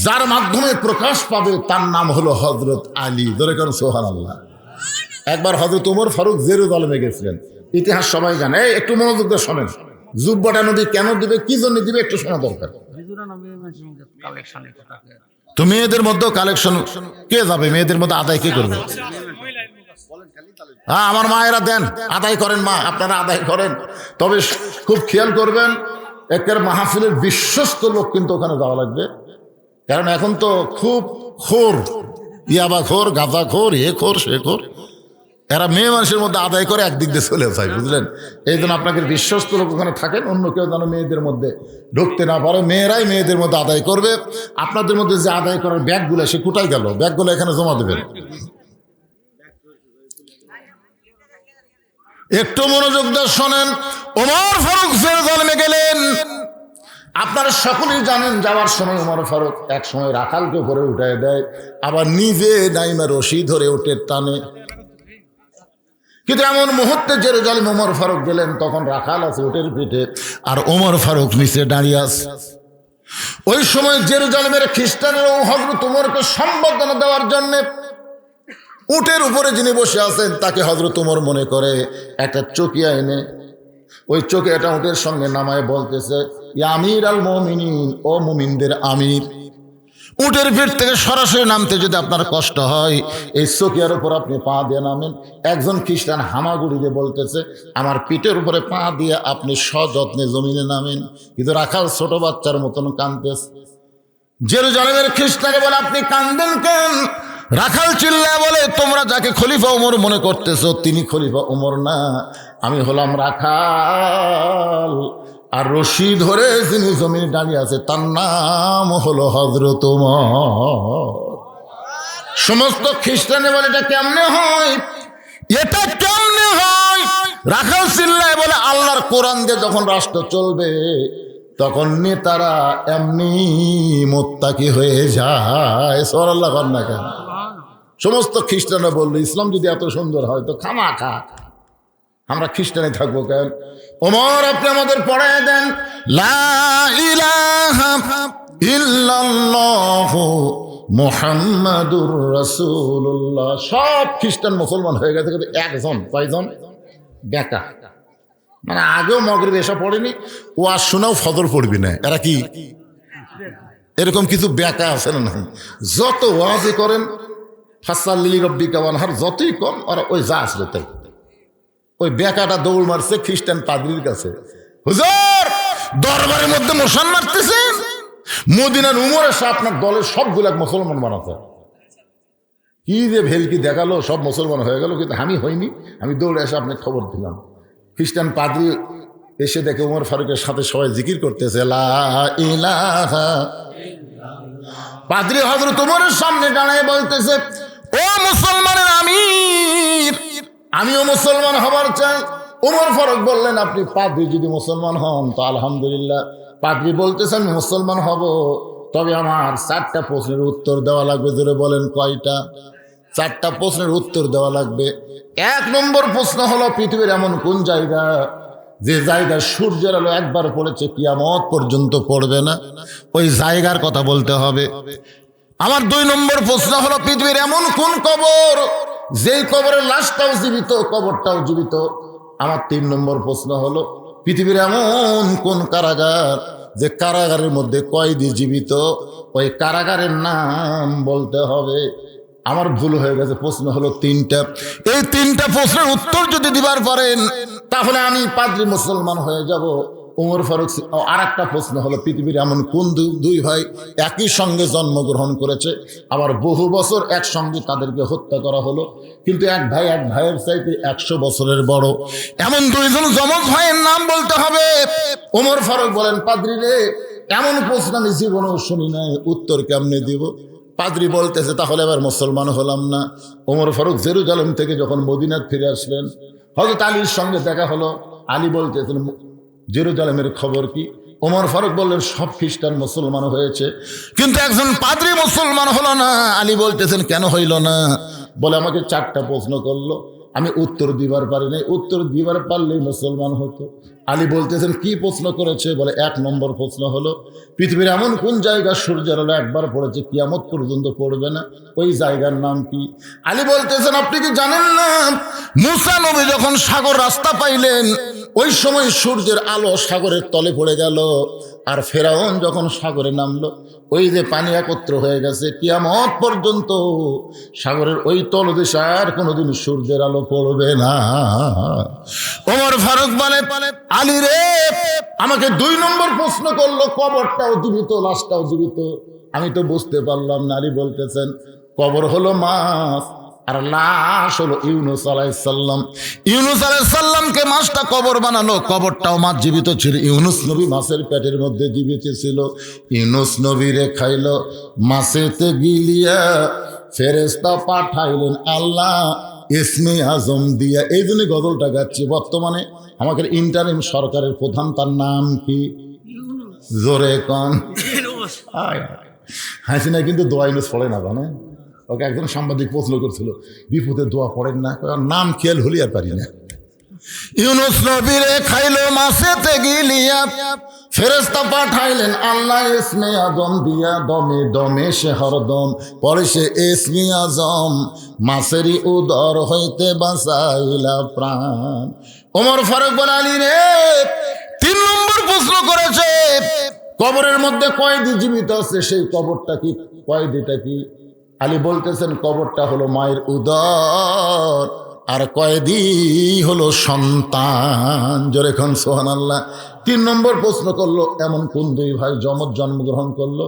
যার মাধ্যমে প্রকাশ পাবে তার নাম হলো হযরত আলী। ধরে কন্যা সুবহানাল্লাহ। একবার হযরত ওমর ফারুক জেরুজালেমে গেছিলেন, ইতিহাস সবাই জানে। এই একটু মনোযোগ দিয়ে শোনেন, জুব্বাটা নবী কেন দিবে, কি জন্য দিবে, একটু শোনা দরকার। তো মেয়েদের মধ্যেও কালেকশন কে যাবে? মেয়েদের মধ্যে আদায় কে করবে? হ্যাঁ, আমার মায়েরা দেন, আদায় করেন, মা আপনারা আদায় করেন। তবে খুব খেয়াল করবেন, একের মাহফিলের বিশ্বস্ত লোক কিন্তু ওখানে যাওয়া লাগবে। কারণ এখন তো খুব খোর, ইয়াবা খোর, গাঁজা খোর, এ খোর, সে খোর, এরা মেয়ে মানুষের মধ্যে আদায় করে একদিক দিয়ে চলে যায়, বুঝলেন? এই জন্য আপনাকে বিশ্বস্ত লোক ওখানে থাকেন, অন্য কেউ যেন মেয়েদের মধ্যে ঢুকতে না পারে। মেয়েরাই মেয়েদের মধ্যে আদায় করবে। আপনাদের মধ্যে যে আদায় করার ব্যাগগুলো, সে কোথায় গেল? ব্যাগগুলো এখানে জমা দেবেন। একটু মনোযোগ দিয়ে শোনেন। ওমর ফারুক জেরুজালেমে গেলেন। আপনারা সকলেই জানেন, যাওয়ার সময় ওমর ফারুক এক সময় রাখালকে উপরে উঠায় দেয়, আবার নিজে নাইমা রশি ধরে উঠে টানে। কিন্তু এমন মুহূর্তে জেরুজালেম ওমর ফারুক গেলেন, তখন রাখাল আছে উটের পিঠে, আর ওমর ফারুক নিচে দাঁড়িয়ে আছে। ওই সময় জেরুজালেমের খ্রিস্টানেরা হযরত ওমরকে সম্বর্ধনা দেওয়ার জন্য উটের উপরে যিনি বসে আছেন তাকে হযরত ওমর মনে করে একটা চকিয়া এনে ওই চকিয়াটা উটের সঙ্গে নামায় বলতেছে, ইয়া আমির আল মুমিনিন, ও মুমিনদের আমির। উটের পিঠ থেকে সরাসরি নামতে যদি আপনার কষ্ট হয়, এই চকিয়ার উপর আপনি পা দিয়ে নামেন। একজন খ্রিস্টান হামাগুড়ি দিয়ে বলতেছে, আমার পিঠের উপরে পা দিয়ে আপনি সযত্নে জমিনে নামেন। কিন্তু রাখাল ছোট বাচ্চার মতন কাঁদতেছে। জেরুজালেমের খ্রিস্টানকে বলে, আপনি কাঁদেন কেন? রাখাল চিল্লায় বলে, তোমরা যাকে খলিফা ওমর মনে করতেছো তিনি খলিফা ওমর না, আমি হলাম রাখাল। আর রশি ধরে যিনি জমিনে দাঁড়িয়ে আছে তার নাম হলো হযরত ওমর। সমস্ত খ্রিস্টানে বলে, এটা কেমনে হয়, এটা কেমনে হয়? রাখাল চিল্লায় বলে, আল্লাহর কোরআন দিয়ে যখন রাষ্ট্র চলবে তখন নেতারা এমনি মোত্তাকি হয়ে যায়। সুবহানাল্লাহ না কেন? সমস্ত খ্রিস্টানরা বললো, ইসলাম যদি এত সুন্দর হয় তো খামাখা আমরা খ্রিস্টানে থাকবো কেন? ওমর, আপনি আমাদের পড়ায় দেন, লা ইলাহা ইল্লাল্লাহু মুহাম্মাদুর রাসূলুল্লাহ। সব খ্রিস্টান মুসলমান হয়ে গেছে, কিন্তু একজন, কয়জন? বেকা। মানে আগেও মগরিব এসা পড়েনি, ওয়াজ শোনাও ফজর পড়বি না। এরা কি এরকম কিছু বেকা আছে না? যত ওয়াজই করেন, ফাসাল্লি রব্বিকা ওয়ানহার, যতই কম, ওরা ওই যা আসলে তাই। ওই বেকাটা দৌড় মারছে খ্রিস্টান পাদ্রীর কাছে, হুজুর দরবারের মধ্যে মশান মারতেছেন, মদিনার উমর এসে আপনার দলের সবগুলা মুসলমান বানাতে। কি যে ভেলকি দেখালো, সব মুসলমান হয়ে গেল, কিন্তু আমি হইনি। আমি দৌড়ে এসে আপনাকে খবর দিলাম। খ্রিস্টান পাদ্রী এসে দেখে ওমর ফারুকের সাথে সবাই জিকির করতেছে, লা ইলাহা। পাদ্রী হযরত ওমরের সামনে দাঁড়ায় বলতেছে, ও মুসলমানের আমির, আমিও মুসলমান হবার চাই। ওমর ফারুক বললেন, আপনি পাদ্রী যদি মুসলমান হন তো আলহামদুলিল্লাহ। পাদ্রী বলতেছে, আমি মুসলমান হব, তবে আমার 4টা প্রশ্নের উত্তর দেওয়া লাগবে। জোরে বলেন, কয়টা? 4টা প্রশ্নের উত্তর দেওয়া লাগবে। 1 নম্বর প্রশ্ন হলো, পৃথিবীর এমন কোন জায়গা যে জায়গায় সূর্যের আলো একবার পড়েছে কিয়ামত পর্যন্ত পড়বে না? ওই জায়গার কথা বলতে হবে। আমার 2 নম্বর প্রশ্ন হলো, পৃথিবীর এমন কোন কবর যেই কবরের লাশটাও জীবিত, কবরটাও জীবিত। আমার 3 নম্বর প্রশ্ন হলো, পৃথিবীর এমন কোন কারাগার যে কারাগারের মধ্যে কয়েদি জীবিত, ওই কারাগারের নাম বলতে হবে। আমার ভুল হয়ে গেছে, প্রশ্ন হলো 3টা। এই 3টা প্রশ্নের উত্তর যদি দিবার পারেন তাহলে আমি পাদ্রী মুসলমান হয়ে যাব। ওমর ফারুক। আর একটা প্রশ্ন হলো, পৃথিবীর এমন কোন 2 ভাই একই সঙ্গে জন্মগ্রহণ করেছে, আবার বহু বছর একসঙ্গে তাদেরকে হত্যা করা হলো, কিন্তু এক ভাইয়ের চাইতে 100 বছরের বড়, এমন 2 জন যমজ ভাইয়ের নাম বলতে হবে। ওমর ফারুক বলেন, পাদ্রী রে, এমন প্রশ্ন আমি জীবনেও শুনি নাই, উত্তর কেমনে দিব? পাদ্রী বলতেছে, তাহলে এবার মুসলমান হলাম না। ওমর ফারুক জেরুজালেম থেকে যখন মদিনায় ফিরে আসলেন, হযরত আলীর সঙ্গে দেখা হলো। আলী বলতেছেন, জেরুজালেমের খবর কি? ওমর ফারুক বললেন সব খ্রিস্টান মুসলমান হয়েছে, কিন্তু একজন পাদ্রী মুসলমান হলো না। আলী বলতেছেন কেন হইল না? বলে আমাকে 4টা প্রশ্ন করলো, আমি উত্তর দিবার পারি নাই, উত্তর দিবার পারলেই মুসলমান হতো। আলী বলতেছেন কি প্রশ্ন করেছে? বলে 1 নম্বর প্রশ্ন হলো পৃথিবীর এমন কোন জায়গা সূর্যের আলো একবার পড়েছে কিয়ামত পর্যন্ত পড়বে না, ওই জায়গার নাম কি? আলী বলতেছেন আপনি কি জানেন না মুসা নবী যখন সাগর রাস্তা পাইলেন ওই সময় সূর্যের আলো সাগরের তলে পড়ে গেল, আর ফেরাউন যখন সাগরে নামলো ওই যে পানি একত্র হয়ে গেছে, কিয়ামত পর্যন্ত সাগরের ওই তলদেশে আর কোনোদিন সূর্যের আলো পড়বে না। ওমর ফারুক বলে আলী রে, আমাকে 2 নম্বর প্রশ্ন করলো, কবরটাও জীবিত লাশটাও জীবিত, আমি তো বুঝতে পারলাম না। আলী বলতেছেন কবর হলো মাছ আর লাশ হলো ইউনুস আলাইহিস সালাম। ইউনুস আলাইহিস সালামকে মাছটা কবর বানালো, কবরটাও মাছ জীবিত ছিল। ইউনুস নবী মাছের পেটের মধ্যে জীবিত ছিল। ইউনুস নবীরে খাইলো, মাছেতে গিলিয়া ফেরেশতা পাঠাইলেন আল্লাহ ইসমে আজম দিয়া। এই জন্য গজলটা গাচ্ছি। বর্তমানে আমাদের ইন্টারিম সরকারের প্রধান, তার নাম কি? জোরে কন। হাসিনা কিন্তু দোয়া ইউনুস পড়ে না, জানে? ওকে একজন সাংবাদিক প্রশ্ন করছিল বিপদে দোয়া পড়েন না, নাম খেয়াল হলি আর পারি না। ইউনুস নবীরে খাইলো মাছেতে গিলিয়া ফেরেশতা পাঠাইলেন আল্লাহ ইসমে আজম দিয়া, দমে দমে সে হরদম পরে সে ইসমে আজম, মাছেরই উদর হইতে বাঁচাইলা প্রাণ। ওমর ফারুক বলে আলী রে, 3 নম্বর প্রশ্ন করেছে কবরের মধ্যে কয়েদি জীবিত আছে, সেই কবরটা কি? কয়েদিটা কি? আলী বলতেছেন কবরটা হলো মায়ের উদর, আর কয়েদি হলো সন্তান। জোরে খান সুবহানাল্লাহ। 3 নম্বর প্রশ্ন করলো এমন কোন 2 ভাই যমজ জন্মগ্রহণ করলো,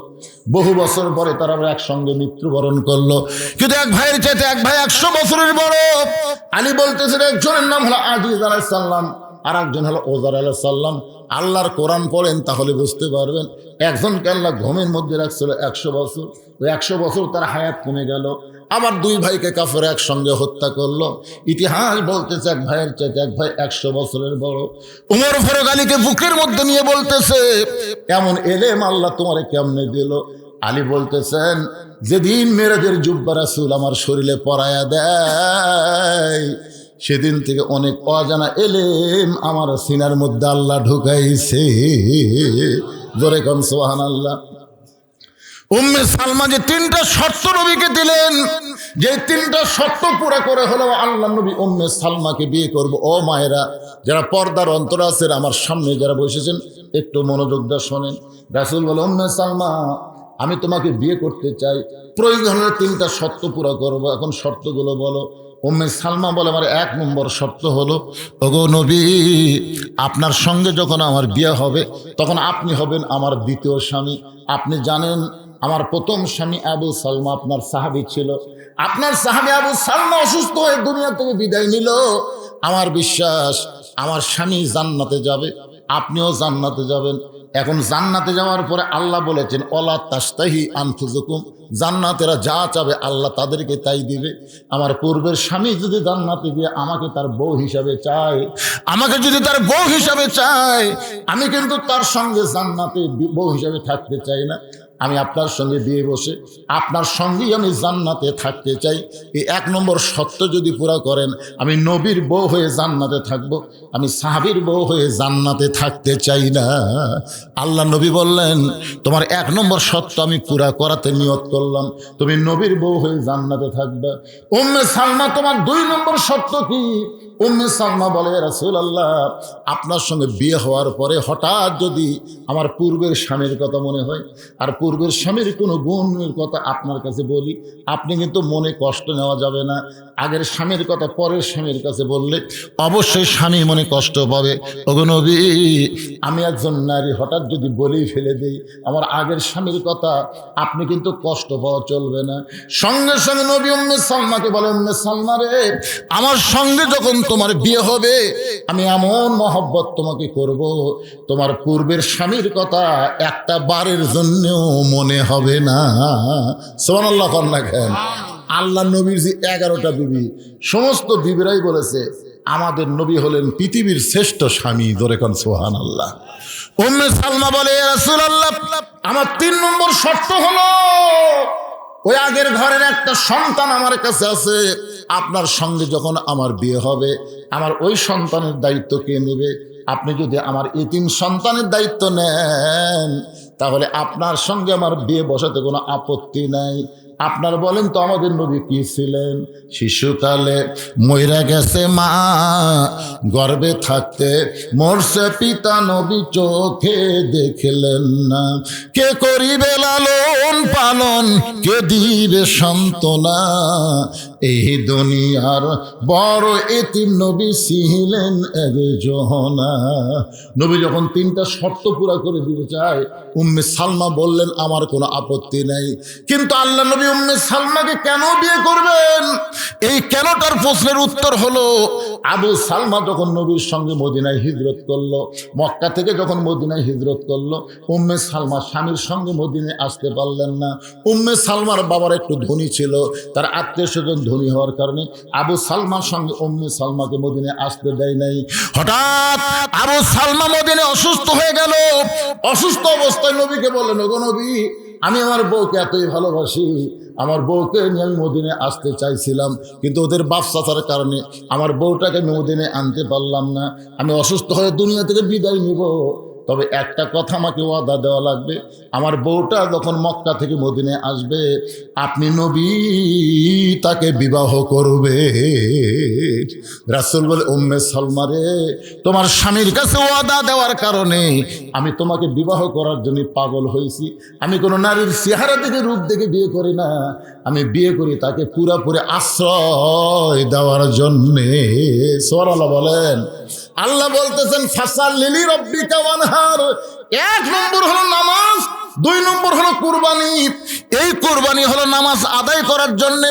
বহু বছর পরে তারা একসঙ্গে মৃত্যুবরণ করলো, কিন্তু এক ভাইয়ের চাইতে এক ভাই 100 বছরের বড়। আলী বলতেছেন একজনের নাম হলো আজিজ আলাইহিস সালাম, আর একজন হলো ওজার আলাইহিস সালাম। আল্লাহর কোরআন পড়েন তাহলে বুঝতে পারবেন। একজনকে আল্লাহ ঘুমের মধ্যে রাখছিল 100 বছর, ওই 100 বছর তার হায়াত কমে গেল। আবার 2 ভাইকে কাফের একসঙ্গে হত্যা করলো। ইতিহাস বলতেছে এক ভাইয়ের চাইতে এক ভাই 100 বছরের বড়। উমর ফারুক আলীকে বুকের মধ্যে নিয়ে বলতেছে এমন এলেম আল্লাহ তোমারে কেমনে দিল? আলী বলতেছেন যেদিন মেরাজের জুব্বা রাসূল আমার শরীরে পরায়া দেয় সেদিন থেকে অনেক অজানা এলেম আমার সিনার মধ্যে আল্লাহ ঢুকাইছে। জোরে কোন সুবহানাল্লাহ। উম্মে সালমা যে 3টা শর্ত নবীকে দিলেন, যে 3টা শর্ত পুরো করে হলো আল্লাহ নবী উম্মে সালমাকে বিয়ে করব। ও মায়েরা, যারা পর্দার অন্তর আছেন আমার সামনে যারা বসেছেন একটু মনোযোগ দিয়ে শোনেন। রাসূল বলে উম্মে সালমা আমি তোমাকে বিয়ে করতে চাই, প্রয়োজন হলে 3টা শর্ত পুরো করব। এখন শর্তগুলো বলো। উম্মে সালমা বলে আমার 1 নম্বর শর্ত হলো ওগো নবী, আপনার সঙ্গে যখন আমার বিয়ে হবে তখন আপনি হবেন আমার 2য় স্বামী। আপনি জানেন আমার প্রথম স্বামী আবু সালমা আপনার সাহাবী ছিল। আপনার সাহাবী আবু সালমা অসুস্থ হয়ে দুনিয়া থেকে বিদায় নিল। আমার বিশ্বাস আমার স্বামী জান্নাতে যাবে, আপনিও জান্নাতে যাবেন। এখন জান্নাতে যাওয়ার পরে আল্লাহ বলেছেন ওয়ালা তাস্তাহি আনফুসুকুম, জান্নাতেরা যা চাবে আল্লাহ তাদেরকে তাই দিবে। আমার পূর্বের স্বামী যদি জান্নাতে গিয়ে আমাকে তার বউ হিসাবে চায়, আমাকে যদি তার বউ হিসাবে চায়, আমি কিন্তু তার সঙ্গে জান্নাতে বউ হিসাবে থাকতে চাই না। আমি আপনার সঙ্গে বিয়ে বসে আপনার সঙ্গেই আমি জান্নাতে থাকতে চাই। এই 1 নম্বর শর্ত যদি পুরা করেন আমি নবীর বউ হয়ে জান্নাতে থাকবো, আমি সাহাবীর বউ হয়ে জান্নাতে থাকতে চাই না। আল্লাহ নবী বললেন তোমার 1 নম্বর শর্ত আমি পুরা করাতে নিয়ত করলাম, তুমি নবীর বউ হয়ে জান্নাতে থাকবে। উম্মে সালমা তোমার 2 নম্বর শর্ত কি? উম্মে সালমা বলে রাসূলুল্লাহ আপনার সঙ্গে বিয়ে হওয়ার পরে হঠাৎ যদি আমার পূর্বের স্বামীর কথা মনে হয় আর পূর্বের স্বামীর কোনো গুণের কথা আপনার কাছে বলি, আপনি কিন্তু মনে কষ্ট নেওয়া যাবে না। আগের স্বামীর কথা পরের স্বামীর কাছে বললে অবশ্যই স্বামী মনে কষ্ট পাবে। ওগো নবী আমি একজন নারী হঠাৎ যদি বলেই ফেলে দেই আমার আগের স্বামীর কথা, আপনি কিন্তু কষ্ট পাওয়া চলবে না। সঙ্গে সঙ্গে নবী উম্মে সালমাকে বলে উম্মে সালমা রে, আমার সঙ্গে যখন তোমার বিয়ে হবে আমি এমন মহব্বত তোমাকে করব তোমার পূর্বের স্বামীর কথা একটা বারের জন্যও মনে হবে না। সুবহানাল্লাহ। কন্যা খেন আল্লাহ নবীর যে 11টা বিবি, সমস্ত বিবিরাই বলেছে আমাদের নবী হলেন পৃথিবীর শ্রেষ্ঠ স্বামী। ধরে কোন সুবহানাল্লাহ। উম্মে সালমা বলে, ইয়া রাসূলুল্লাহ, আমার 3 নম্বর শর্ত হলো ওই আগের ঘরের একটা সন্তান আমার কাছে আছে, আপনার সঙ্গে যখন আমার বিয়ে হবে আমার ওই সন্তানের দায়িত্ব কে নেবে? আপনি যদি আমার এতিম সন্তানের দায়িত্ব নেন তাহলে আপনার সঙ্গে আমার বিয়ে বসাতে কোনো আপত্তি নাই। আপনার বলেন তো আমাদের নবী কি ছিলেন? শিশুকালে মইরা গেছে মা, গর্ভে থাকতে মরছে পিতা, নবী চোখে দেখলেন না। কে করিবে লালন পালন, কে দিবে সান্ত্বনা? এই দুনিয়ার বড় এতিম নবী ছিলেন একজনা। নবী যখন 3টা শর্ত পুরা করে দিতে চায়, উম্মে সালমা বললেন আমার কোনো আপত্তি নাই। কিন্তু আল্লাহ নবী উম্মে সালমাকে কেন বিয়ে করবেন? এই কেনটার প্রশ্নের উত্তর হলো, আবু সালমা যখন নবীর সঙ্গে মদিনায় হিজরত করলো, মক্কা থেকে যখন মদিনায় হিজরত করলো, উম্মে সালমা স্বামীর সঙ্গে মদিনায় আসতে পারলেন না। উম্মে সালমার বাবার একটু ধনী ছিল, তার আত্মীয় স্বজন ধনী হওয়ার কারণে আবু সালমার সঙ্গে উম্মে সালমাকে মদিনায় আসতে দেয় নাই। হঠাৎ আবু সালমা মদিনায় অসুস্থ হয়ে গেল। অসুস্থ অবস্থায় নবীকে বললেন, ওগো নবী, আমি আমার বউকে এতই ভালোবাসি, আমার বউকে নিয়ে আমি মদিনায় আসতে চাইছিলাম, কিন্তু ওদের বাপ চাচার কারণে আমার বউটাকে আমি মদিনায় আনতে পারলাম না। আমি অসুস্থ হয়ে দুনিয়া থেকে বিদায় নিব, তবে একটা কথা আমাকে ওয়াদা দেওয়া লাগবে, আমার বউটা যখন মক্কা থেকে মদিনায় আসবে আপনি নবী তাকে বিবাহ করবে। রাসূল বলে, উম্মে সালমা রে, তোমার স্বামীর কাছে ওয়াদা দেওয়ার কারণে আমি তোমাকে বিবাহ করার জন্য পাগল হয়েছি। আমি কোনো নারীর চেহারা দেখে রূপ দেখে বিয়ে করি না, আমি বিয়ে করি তাকে পুরাপুরি আশ্রয় দেওয়ার জন্যে। সুবহানাল্লাহ বলেন। আল্লাহ বলতেছেন, ফাসাল্লি রাব্বিকা ওয়ানহার। 1 নম্বর হলো নামাজ, 2 নম্বর হলো কুরবানি। এই কুরবানি হলো নামাজ আদায় করার জন্য।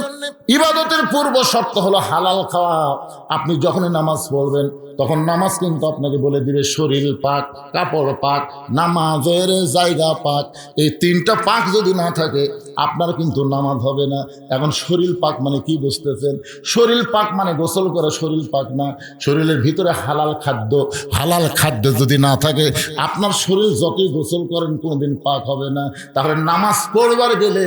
ইবাদতের পূর্ব শর্ত হলো হালাল খাওয়া। আপনি যখনই নামাজ পড়বেন তখন নামাজ কিন্তু আপনাকে বলে দিবে শরীর পাক, কাপড় পাক, নামাজের জায়গা পাক। এই 3টা পাক যদি না থাকে আপনার কিন্তু নামাজ হবে না। এখন শরীর পাক মানে কি বুঝতেছেন? শরীর পাক মানে গোসল করে শরীর পাক না, শরীরের ভিতরে হালাল খাদ্য। হালাল খাদ্য যদি না থাকে আপনার শরীর যতই গোসল করেন কোনোদিন পাক হবে না। তাহলে নামাজ পড়বার গেলে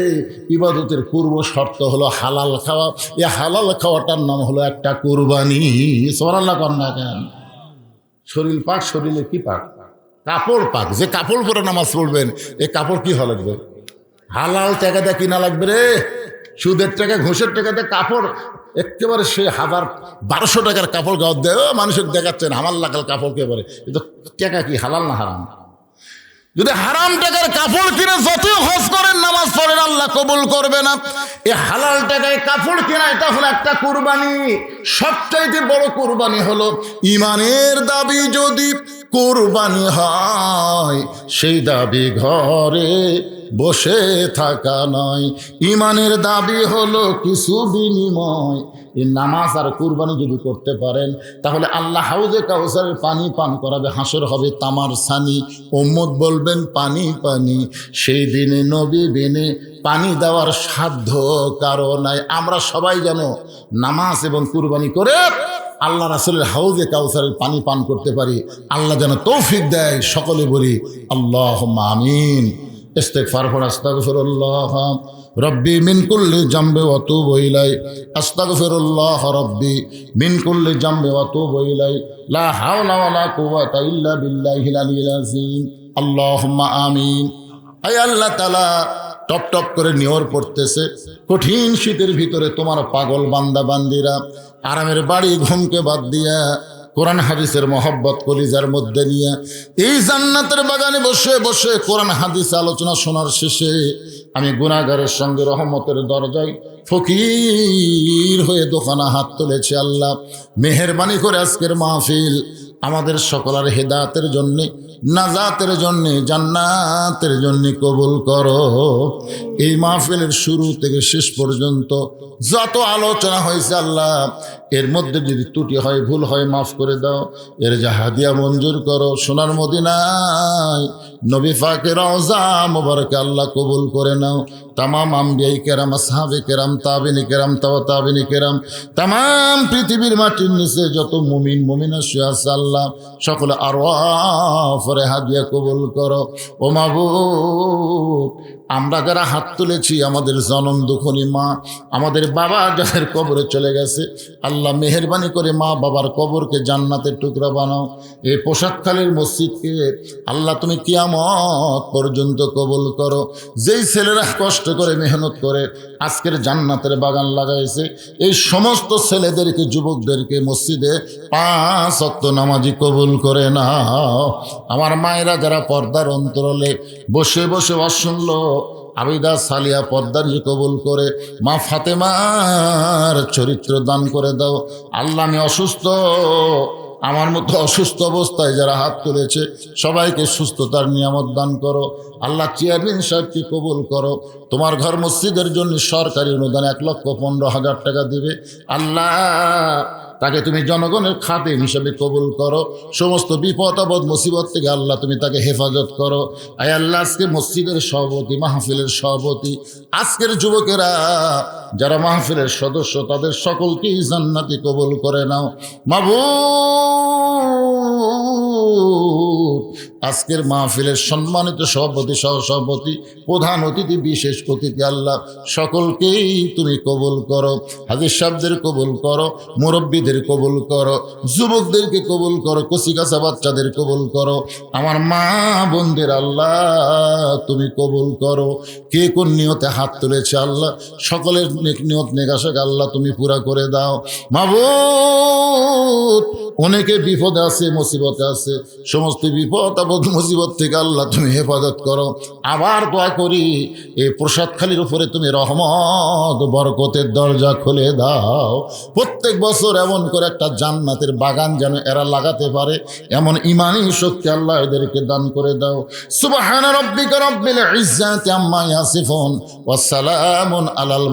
ইবাদতের পূর্ব শর্ত হলো হালাল খাওয়া। এই হালাল খাওয়াটার নাম হলো একটা কুরবানি। সুবহানাল্লাহ কর না কেন? শরীর পাক, শরীরে কি পাক? কাপড় পাক। যে কাপড় পরে নামাজ পড়বেন এই কাপড় কি হওয়া লাগবে? হালাল টাকা দিয়ে কিনা লাগবে রে। সুদের টাকা, ঘুষের টাকা দিয়ে কাপড় একেবারে সে 1200 টাকার কাপড় গাও দেয় মানুষের দেখাচ্ছেন আমার লাগাল কাপড় কে বলে। কিন্তু টাকা কি হালাল না হারাম? যদি হারাম টাকার কাপড় কিনে যতই হজ করেন নামাজ পড়েন আল্লাহ কবুল করবে না। এই হালাল টাকায় কাপড় কেনা এটা হলো একটা কুরবানি। সবচাইতে বড় কুরবানি হলো ইমানের দাবি যদি কুরবানি হয়, সেই দাবি ঘরে বসে থাকা নয়। ইমানের দাবি হলো কিছু বিনিময়। এই নামাজ আর কুরবানি যদি করতে পারেন তাহলে আল্লাহ হাউজে কাউসারের পানি পান করাবে, হাসর হবে তামার ছানি, উম্মত বলবেন পানি পানি। সেই দিনে নবী বিনে পানি দেওয়ার সাধ্য কারো নাই। আমরা সবাই যেন নামাজ এবং কুরবানি করে আল্লাহ রাসূলের হাউজে কাউসারের পানি পান করতে পারি। আল্লাহ যেন তৌফিক দেয়। সকলে বলি আল্লাহুম্মা আমিন। ইস্তিগফার পড়, আস্তাগফিরুল্লাহ রব্বি মিন কুল্লি জামবি ওয়া তুবু ইলাই, আস্তাগফিরুল্লাহ রব্বি মিন কুল্লি জামবি ওয়া তুবু ইলাই, লা হাওলা ওয়ালা কুওয়াতা ইল্লা বিল্লাহিল আলিয়্যিল আযীম। আল্লাহুম্মা আমিন। আয় আল্লাহ তাআলা, টপ টপ করে নিয়র পড়তেছে কঠিন শীতের ভিতরে তোমার পাগল বান্দা বান্দিরা আরামের বাড়ি ঘুমকে বাদ দিয়া কোরআন হাদিসের মহব্বত কলিজার মধ্যে নিয়ে এই জান্নাতের বাগানে বসে বসে কোরআন হাদিস আলোচনা শোনার শেষে আমি গুনাহগারের সঙ্গে রহমতের দরজায় ফকির হয়ে দোকানা হাত তুলেছি। আল্লাহ মেহেরবানি করে আজকের মাহফিল আমাদের সকলের হেদায়েতের জন্যে, নাজাতের জন্যে, জান্নাতের জন্যে কবুল করো। এই মাহফিলের শুরু থেকে শেষ পর্যন্ত যত আলোচনা হয়েছে আল্লাহ এর মধ্যে যদি ত্রুটি হয়, ভুল হয়, মাফ করে দাও। এর যা হাদিয়া মঞ্জুর করো। সোনার মদিনায় নবী পাকের রওজা মুবারকে আল্লাহ কবুল করে নাও। তামাম আম্বিয়াই কেরাম, আসহাবে কেরাম, তাবিনী কেরাম, তাবিনী কেরাম, তামাম পৃথিবীর মাটির নিচে যত মুমিন মুমিনা শুয়ে আছে আল্লাহ সকলে আরওয়াফে হাদিয়া কবুল করো। ও মাবুদ, আমরা যারা হাত তুলেছি আমাদের জনম দুঃখনী মা, আমাদের বাবা যাদের কবরে চলে গেছে, আল্লাহ মেহেরবানি করে মা বাবার কবরকে জান্নাতের টুকরা বানাও। এই প্রসাদখালীর মসজিদকে আল্লাহ তুমি কিয়ামত পর্যন্ত কবুল করো। যেই ছেলেরা কষ্ট করে মেহনত করে আজকের জান্নাতের বাগান লাগাইছে, এই সমস্ত ছেলেদেরকে যুবকদেরকে মসজিদে 5 ওয়াক্ত নামাজি কবুল করে নাও। আমার মায়েরা যারা পর্দার অন্তরালে বসে বসে শুনল, আবিদা সালিয়া পর্দারি কবুল করে, মা ফাতেমার চরিত্র দান করে দাও। আল্লাহ আমি অসুস্থ, আমার মতো অসুস্থ অবস্থায় যারা হাত তুলেছে সবাইকে সুস্থতার নিয়ামত দান করো। আল্লাহ চেয়ারম্যান সাহেবকে কবুল করো। তোমার ঘর মসজিদের জন্য সরকারি অনুদান 1,15,000 টাকা দিবে। আল্লাহ তাকে তুমি জনগণের খাদেম হিসেবে কবুল করো। সমস্ত বিপদ আপদ মুসিবত থেকে আল্লাহ তুমি তাকে হেফাজত করো। আয় আল্লাহ, আজকে মসজিদের সভাপতি, মাহফিলের সভাপতি, আজকের যুবকেরা যারা মাহফিলের সদস্য, তাদের সকলকেই জান্নাতি কবুল করে নাও। মাবুদ, আজকের মাহফিলের সম্মানিত সভাপতি, সহসভাপতি, প্রধান অতিথি, বিশেষ অতিথি, আল্লাহ সকলকেই তুমি কবুল করো। হাজির সাহেবদের কবুল করো, মুরব্বীদের কবুল করো, যুবকদেরকে কবুল করো, কচিকাচা বাচ্চাদের কবুল করো। আমার মা বোনদের আল্লাহ তুমি কবুল করো। কে কোন নিয়তে হাত তুলেছে আল্লাহ সকলের নিয়ত নেগাশাক আল্লাহ তুমি পুরা করে দাও। মাবুদ, অনেকে বিপদে আছে, মুসিবতে আছে, সমস্ত বিপদ আপদ মুসিবত থেকে আল্লাহ তুমি হেফাজত করো। আবার দোয়া করি এই প্রসাদখালির উপরে তুমি রহমত বরকতের দরজা খুলে দাও। প্রত্যেক বছর এমন করে একটা জান্নাতের বাগান যেন এরা লাগাতে পারে, এমন ইমানি শক্তি আল্লাহ এদেরকে দান করে দাও। সুবহান রাব্বিকা রাব্বিল ইজ্জাতি আম্মা ইয়াসিফুন ওয়া সালামুন আলাল